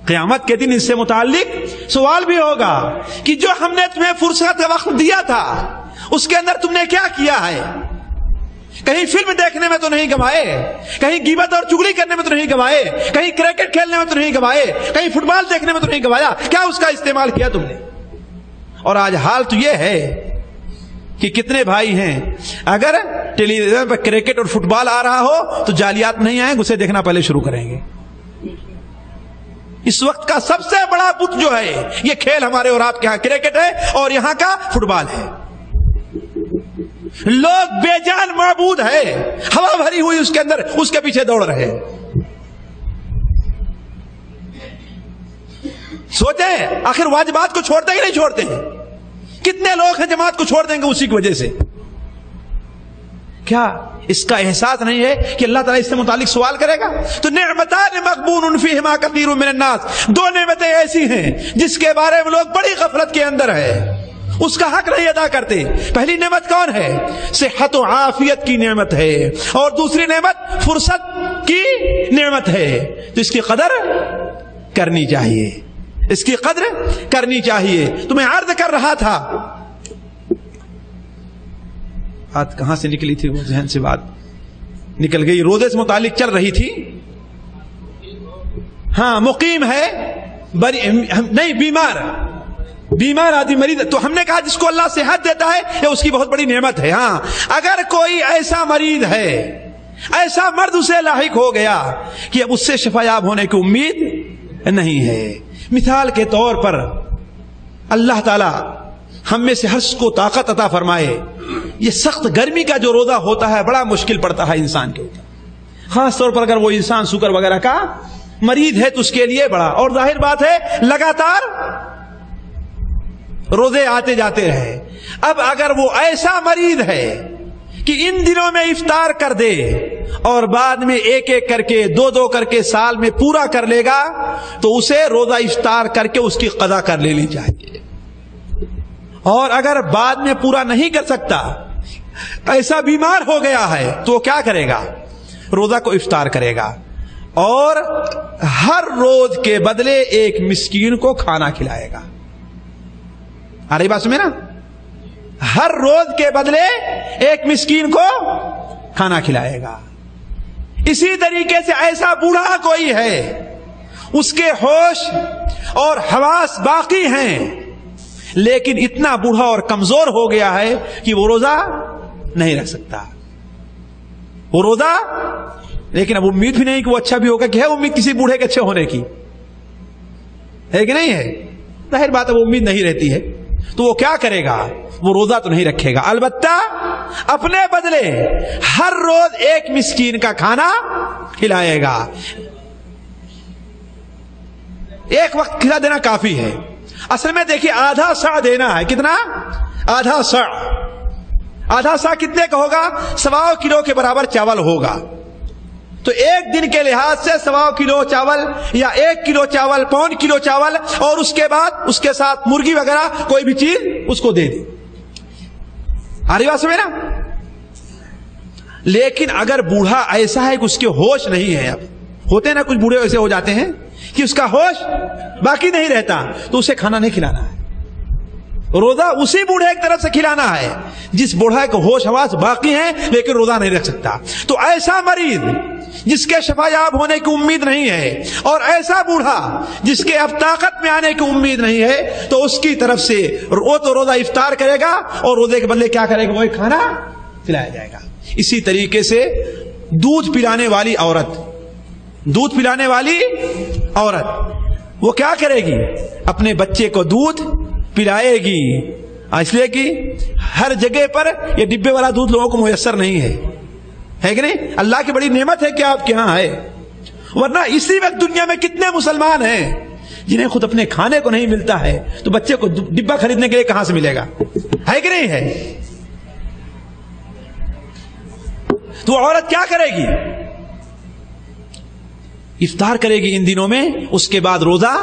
Speaker 3: قیامت کے دن اس سے متعلق سوال بھی ہوگا کہ جو ہم نے تمہیں فرصت کا وقت دیا تھا اس کے اندر تم نے کیا کیا ہے؟ کہیں فلم دیکھنے میں تو نہیں گوائے، کہیں غیبت اور چغلی کرنے میں تو نہیں گوائے، کہیں کرکٹ کھیلنے میں تو نہیں گوائے، کہیں فٹ بال دیکھنے میں تو نہیں گوایا، کیا اس کا استعمال کیا تم نے؟ اور آج حال تو یہ ہے کہ کتنے بھائی ہیں اگر ٹیلی ویژن پر کرکٹ اور فٹ بال آ رہا ہو تو جالیات نہیں آئیں، اسے دیکھنا پہلے شروع کریں گے۔ اس وقت کا سب سے بڑا بت جو ہے یہ کھیل ہمارے اور آپ کے ہاں کرکٹ ہے اور یہاں کا فٹ بال ہے۔ لوگ بے جان معبود ہے، ہوا بھری ہوئی اس کے اندر، اس کے پیچھے دوڑ رہے۔ سوچیں آخر واجبات کو چھوڑتے ہی نہیں چھوڑتے ہیں؟ کتنے لوگ ہیں جماعت کو چھوڑ دیں گے اسی کی وجہ سے؟ کیا اس کا احساس نہیں ہے کہ اللہ تعالیٰ اس سے متعلق سوال کرے گا؟ تو نعمتان مغبون فیہما کثیر من الناس، دو نعمتیں ایسی ہیں جس کے بارے میں لوگ بڑی غفلت کے اندر ہے، اس کا حق نہیں ادا کرتے۔ پہلی نعمت کون ہے؟ صحت و عافیت کی نعمت ہے، اور دوسری نعمت فرصت کی نعمت ہے۔ تو اس کی قدر کرنی چاہیے، اس کی قدر کرنی چاہیے۔ تو میں عرض کر رہا تھا، بات کہاں سے نکلی تھی، وہ ذہن سے بات نکل گئی، روزے سے متعلق چل رہی تھی۔ ہاں مقیم ہے نہیں، بیمار آدمی مریض، تو ہم نے کہا جس کو اللہ صحت دیتا ہے یہ اس کی بہت بڑی نعمت ہے۔ ہاں اگر کوئی ایسا مریض ہے، ایسا مرض اسے لاحق ہو گیا کہ اب اس سے شفا یاب ہونے کی امید نہیں ہے، مثال کے طور پر اللہ تعالی ہم میں سے ہر کو طاقت عطا فرمائے، یہ سخت گرمی کا جو روزہ ہوتا ہے بڑا مشکل پڑتا ہے انسان کے اوپر، خاص طور پر اگر وہ انسان شوگر وغیرہ کا مریض ہے تو اس کے لیے بڑا، اور ظاہر بات ہے لگاتار روزے آتے جاتے رہے۔ اب اگر وہ ایسا مریض ہے کہ ان دنوں میں افطار کر دے اور بعد میں ایک ایک کر کے دو کر کے سال میں پورا کر لے گا تو اسے روزہ افطار کر کے اس کی قضا کر لینی چاہیے، اور اگر بعد میں پورا نہیں کر سکتا، ایسا بیمار ہو گیا ہے، تو وہ کیا کرے گا؟ روزہ کو افطار کرے گا اور ہر روز کے بدلے ایک مسکین کو کھانا کھلائے گا۔ آ رہی بات سمجھے نا؟ ہر روز کے بدلے ایک مسکین کو کھانا کھلائے گا۔ اسی طریقے سے ایسا بوڑھا کوئی ہے، اس کے ہوش اور حواس باقی ہیں لیکن اتنا بوڑھا اور کمزور ہو گیا ہے کہ وہ روزہ نہیں رکھ سکتا، وہ روزہ، لیکن اب امید بھی نہیں کہ وہ اچھا بھی ہوگا، کہ ہے امید کسی بوڑھے کے اچھے ہونے کی، ہے کہ نہیں ہے؟ ظاہر بات ہے وہ امید نہیں رہتی ہے، تو وہ کیا کرے گا؟ وہ روزہ تو نہیں رکھے گا، البتہ اپنے بدلے ہر روز ایک مسکین کا کھانا کھلائے گا۔ ایک وقت کھلا دینا کافی ہے، اصل میں دیکھیے آدھا سا دینا ہے، کتنا؟ آدھا سا۔ آدھا سا کتنے کا ہوگا؟ 1.25 کلو کے برابر چاول ہوگا، تو ایک دن کے لحاظ سے 1.25 کلو چاول یا 1 کلو چاول، 1.25 کلو چاول، اور اس کے بعد اس کے ساتھ مرغی وغیرہ کوئی بھی چیز اس کو دے دی۔ آ رہی بات سمجھ نا؟ لیکن اگر بوڑھا ایسا ہے کہ اس کے ہوش نہیں ہے، اب ہوتے ہیں نا کچھ بوڑھے ایسے ہو جاتے ہیں کہ اس کا ہوش باقی نہیں رہتا، تو اسے کھانا نہیں کھلانا ہے، روزہ اسی بوڑھے ایک طرف سے کھلانا ہے جس بوڑھا کو ہوش حواس باقی ہیں لیکن روزہ نہیں رکھ سکتا۔ تو ایسا مریض جس کے شفا یاب ہونے کی امید نہیں ہے، اور ایسا بوڑھا جس کے اب طاقت میں آنے کی امید نہیں ہے، تو اس کی طرف سے وہ تو روزہ افطار کرے گا اور روزے کے بدلے کیا کرے گا؟ وہ کھانا کھلایا جائے گا۔ اسی طریقے سے دودھ پلانے والی عورت، دودھ پلانے والی عورت وہ کیا کرے گی؟ اپنے بچے کو دودھ پلائے گی، اس لیے کہ ہر جگہ پر یہ ڈبے والا دودھ لوگوں کو میسر نہیں ہے کہ نہیں؟ اللہ کی بڑی نعمت ہے کہ آپ کے ہاں ہے، ورنہ اسی وقت دنیا میں کتنے مسلمان ہیں جنہیں خود اپنے کھانے کو نہیں ملتا ہے، تو بچے کو ڈبا خریدنے کے لیے کہاں سے ملے گا؟ ہے کہ نہیں ہے؟ تو عورت کیا کرے گی؟ افطار کرے گی ان دنوں میں، اس کے بعد روزہ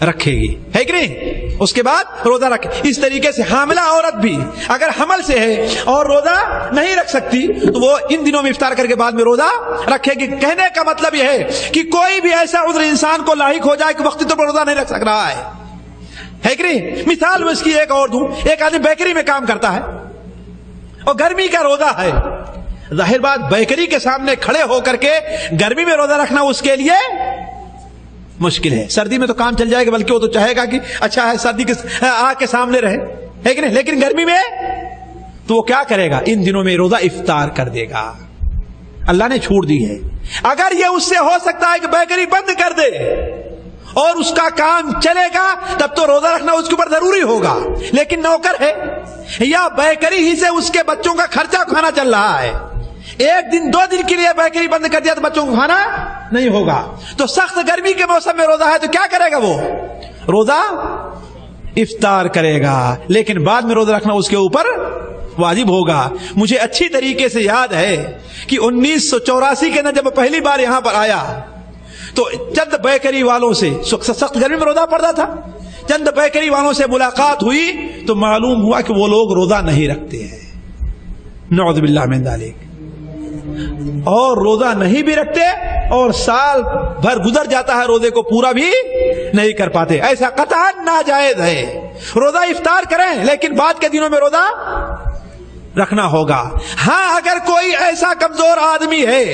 Speaker 3: رکھے گی، ہے کہ نہیں؟ اس کے بعد روزہ رکھے. اس طریقے سے حاملہ عورت بھی اگر حمل سے ہے اور روزہ نہیں رکھ سکتی تو وہ ان دنوں میں افطار کر کے بعد میں روزہ رکھے گی. کہنے کا مطلب یہ ہے کہ کوئی بھی ایسا عذر انسان کو لاحق ہو جائے کہ وقتی طور پر روزہ نہیں رکھ سک رہا ہے کہ نہیں. مثال میں اس کی ایک اور دوں. ایک آدمی بیکری میں کام کرتا ہے اور گرمی کا روزہ ہے. ظاہر بات بیکری کے سامنے کھڑے ہو کر کے گرمی میں روزہ رکھنا اس کے لیے مشکل ہے. سردی میں تو کام چل جائے گا, بلکہ وہ تو چاہے گا کہ اچھا ہے سردی کے آگ کے سامنے رہے, ہے کہ نہیں. لیکن گرمی میں تو وہ کیا کرے گا؟ ان دنوں میں روزہ افطار کر دے گا. اللہ نے چھوٹ دی ہے. اگر یہ اس سے ہو سکتا ہے کہ بیکری بند کر دے اور اس کا کام چلے گا تب تو روزہ رکھنا اس کے اوپر ضروری ہوگا. لیکن نوکر ہے یا بیکری ہی سے اس کے بچوں کا خرچہ کھانا چل رہا ہے, ایک دن دو دن کے لیے بیکری بند کر دیا تو بچوں کو کھانا نہیں ہوگا. تو سخت گرمی کے موسم میں روزہ ہے تو کیا کرے گا؟ وہ روزہ افطار کرے گا, لیکن بعد میں روزہ رکھنا اس کے اوپر واجب ہوگا. مجھے اچھی طریقے سے یاد ہے کہ 1984 کے اندر جب پہلی بار یہاں پر آیا تو چند بیکری والوں سے, سخت گرمی میں روزہ پڑتا تھا, چند بیکری والوں سے ملاقات ہوئی تو معلوم ہوا کہ وہ لوگ روزہ نہیں رکھتے ہیں, نعوذ باللہ من ذالک, اور روزہ نہیں بھی رکھتے اور سال بھر گزر جاتا ہے روزے کو پورا بھی نہیں کر پاتے. ایسا قطعاً ناجائز ہے. روزہ افطار کریں لیکن بعد کے دنوں میں روزہ رکھنا ہوگا. ہاں اگر کوئی ایسا کمزور آدمی ہے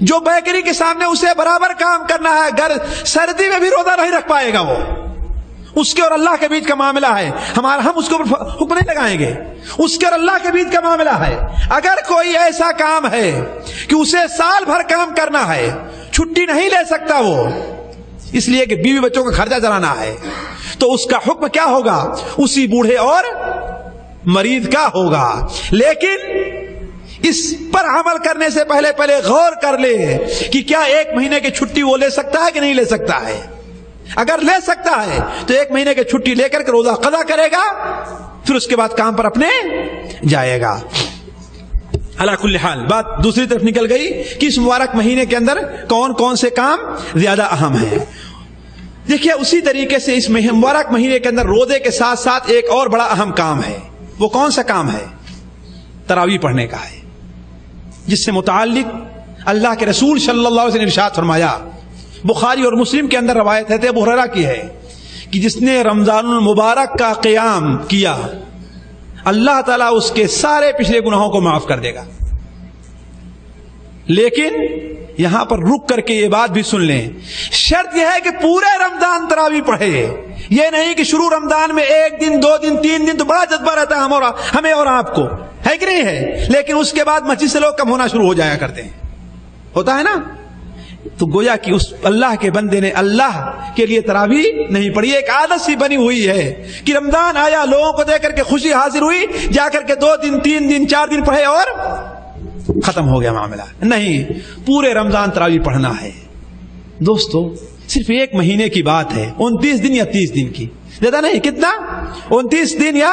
Speaker 3: جو بیکری کے سامنے اسے برابر کام کرنا ہے, اگر سردی میں بھی روزہ نہیں رکھ پائے گا, وہ اس کے اور اللہ کے بیچ کا معاملہ ہے. ہم اس کو حکم نہیں لگائیں گے, اس کے اور اللہ کے بیچ کا معاملہ ہے. اگر کوئی ایسا کام ہے کہ اسے سال بھر کام کرنا ہے, چھٹی نہیں لے سکتا وہ, اس لیے کہ بیوی بچوں کا خرچہ چلانا ہے, تو اس کا حکم کیا ہوگا؟ اسی بوڑھے اور مریض کا ہوگا. لیکن اس پر عمل کرنے سے پہلے غور کر لے کہ کیا ایک مہینے کی چھٹی وہ لے سکتا ہے کہ نہیں لے سکتا ہے. اگر لے سکتا ہے تو ایک مہینے کی چھٹی لے کر کے روزہ قضا کرے گا, پھر اس کے بعد کام پر اپنے جائے گا. علی کل حال بات دوسری طرف نکل گئی کہ اس مبارک مہینے کے اندر کون کون سے کام زیادہ اہم ہیں. دیکھیے اسی طریقے سے اس مبارک مہینے کے اندر روزے کے ساتھ ساتھ ایک اور بڑا اہم کام ہے. وہ کون سا کام ہے؟ تراویح پڑھنے کا ہے, جس سے متعلق اللہ کے رسول صلی اللہ علیہ وسلم نے ارشاد فرمایا. بخاری اور مسلم کے اندر روایت ہے ابو ہریرہ کی ہے کہ جس نے رمضان المبارک کا قیام کیا اللہ تعالیٰ اس کے سارے پچھلے گناہوں کو معاف کر دے گا. لیکن یہاں پر رک کر کے یہ بات بھی سن لیں, شرط یہ ہے کہ پورے رمضان تراویح پڑھے. یہ نہیں کہ شروع رمضان میں ایک دن دو دن تین دن تو بڑا جذبہ رہتا ہے ہمیں اور آپ کو, ہے کہ نہیں ہے, لیکن اس کے بعد مسجد سے لوگ کم ہونا شروع ہو جایا کرتے ہیں, ہوتا ہے نا. تو گویا کہ اس اللہ کے بندے نے اللہ کے لیے تراویح نہیں پڑھی. ایک عادت سی بنی ہوئی ہے کہ رمضان آیا, لوگوں کو دیکھ کر کے خوشی حاصل ہوئی, جا کر کے 2 دن 3 دن 4 دن پڑھے اور ختم ہو گیا معاملہ. نہیں, پورے رمضان تراویح پڑھنا ہے. دوستو صرف ایک مہینے کی بات ہے, 29 دن یا 30 دن کی, زیادہ نہیں. کتنا؟ 29 دن یا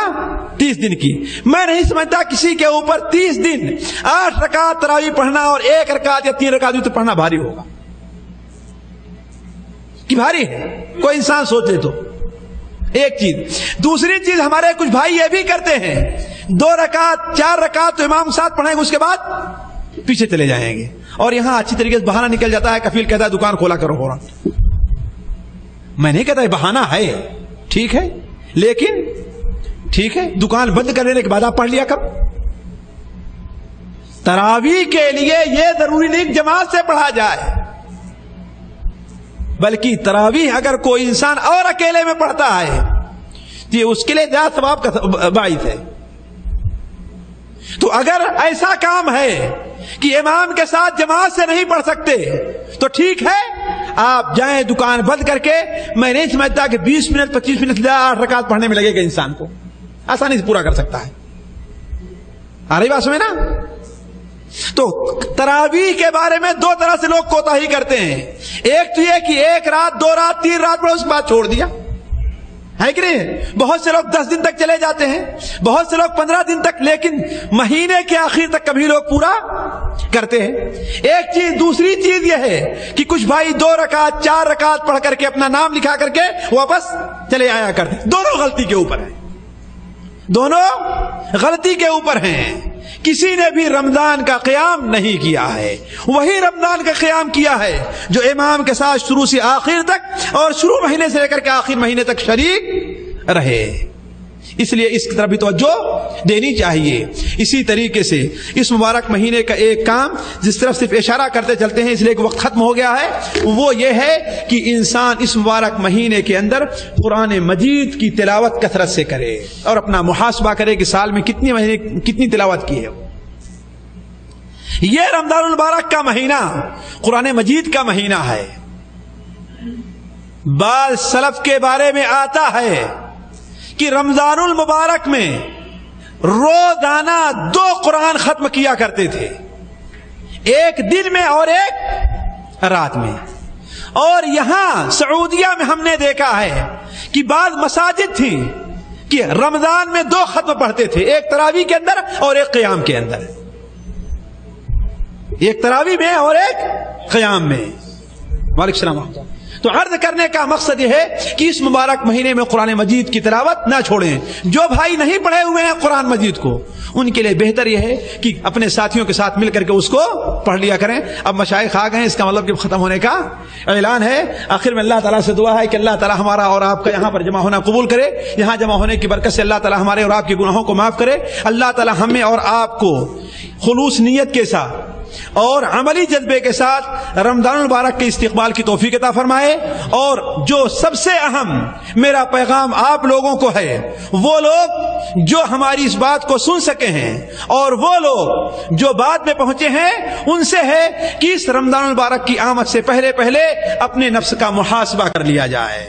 Speaker 3: 30 دن کی. میں نہیں سمجھتا کسی کے اوپر 30 دن 8 رکعت تراویح پڑھنا اور 1 رکعت یا 3 رکعت تو پڑھنا بھاری ہوگا. کہ بھاری ہے؟ کوئی انسان سوچ لے تو. ایک چیز. دوسری چیز, ہمارے کچھ بھائی یہ بھی کرتے ہیں 2 رکعت 4 رکعت تو امام ساتھ پڑھیں گے, اس کے بعد پیچھے چلے جائیں گے, اور یہاں اچھی طریقے سے بہانہ نکل جاتا ہے. کفیل کہتا ہے دکان کھولا کرو فوراً. میں نہیں کہتا بہانہ ہے, ٹھیک ہے, لیکن ٹھیک ہے دکان بند کر لینے کے بعد آپ پڑھ لیا کرو. تراویح کے لیے یہ ضروری نہیں جماعت سے پڑھا جائے, بلکہ تراویح اگر کوئی انسان اور اکیلے میں پڑھتا ہے تو یہ اس کے لیے زیادہ ثواب کا باعث ہے. تو اگر ایسا کام ہے کہ امام کے ساتھ جماعت سے نہیں پڑھ سکتے تو ٹھیک ہے, آپ جائیں دکان بند کر کے. میں نہیں سمجھتا کہ 20 منٹ 25 منٹ 8 رکعت پڑھنے میں لگے گا, انسان کو آسانی سے پورا کر سکتا ہے. آ رہی بات سمجھے نا. تو تراویح کے بارے میں 2 طرح سے لوگ کوتاہی کرتے ہیں. ایک تو یہ کہ 1 رات 2 رات 3 رات پڑھے اس کے بعد چھوڑ دیا, ہے کہ نہیں. بہت سے لوگ 10 دن تک چلے جاتے ہیں, بہت سے لوگ 15 دن تک, لیکن مہینے کے آخر تک کبھی لوگ پورا کرتے ہیں. ایک چیز. دوسری چیز یہ ہے کہ کچھ بھائی 2 رکعت 4 رکعت پڑھ کر کے اپنا نام لکھا کر کے واپس چلے آیا کرتے. دونوں غلطی کے اوپر ہیں, دونوں غلطی کے اوپر ہیں. کسی نے بھی رمضان کا قیام نہیں کیا ہے. وہی رمضان کا قیام کیا ہے جو امام کے ساتھ شروع سے آخر تک اور شروع مہینے سے لے کر کے آخر مہینے تک شریک رہے. اس لیے اس کی طرف بھی توجہ دینی چاہیے. اسی طریقے سے اس مبارک مہینے کا ایک کام جس طرف صرف اشارہ کرتے چلتے ہیں اس لیے کہ وقت ختم ہو گیا ہے, وہ یہ ہے کہ انسان اس مبارک مہینے کے اندر قرآن مجید کی تلاوت کثرت سے کرے اور اپنا محاسبہ کرے کہ سال میں کتنی تلاوت کی ہے. یہ رمضان المبارک کا مہینہ قرآن مجید کا مہینہ ہے. بعض سلف کے بارے میں آتا ہے کہ رمضان المبارک میں روزانہ 2 قرآن ختم کیا کرتے تھے, ایک دن میں اور ایک رات میں. اور یہاں سعودیہ میں ہم نے دیکھا ہے کہ بعض مساجد تھیں کہ رمضان میں 2 ختم پڑھتے تھے, ایک تراویح کے اندر اور ایک قیام کے اندر, ایک تراویح میں اور ایک قیام میں. وعلیکم السلام. تو عرض کرنے کا مقصد یہ ہے کہ اس مبارک مہینے میں قرآن مجید کی تلاوت نہ چھوڑیں. جو بھائی نہیں پڑھے ہوئے ہیں قرآن مجید کو, ان کے لیے بہتر یہ ہے کہ اپنے ساتھیوں کے ساتھ مل کر کے اس کو پڑھ لیا کریں. اب مشائخ آ گئے ہیں, اس کا مطلب کہ ختم ہونے کا اعلان ہے. آخر میں اللہ تعالیٰ سے دعا ہے کہ اللہ تعالیٰ ہمارا اور آپ کا یہاں پر جمع ہونا قبول کرے. یہاں جمع ہونے کی برکت سے اللہ تعالیٰ ہمارے اور آپ کے گناہوں کو معاف کرے. اللہ تعالیٰ ہمیں اور آپ کو خلوص نیت کے ساتھ اور عملی جذبے کے ساتھ رمضان المبارک کے استقبال کی توفیق عطا فرمائے. اور جو سب سے اہم میرا پیغام آپ لوگوں کو ہے, وہ لوگ جو ہماری اس بات کو سن سکے ہیں اور وہ لوگ جو بعد میں پہنچے ہیں, ان سے ہے کہ اس رمضان المبارک کی آمد سے پہلے اپنے نفس کا محاسبہ کر لیا جائے.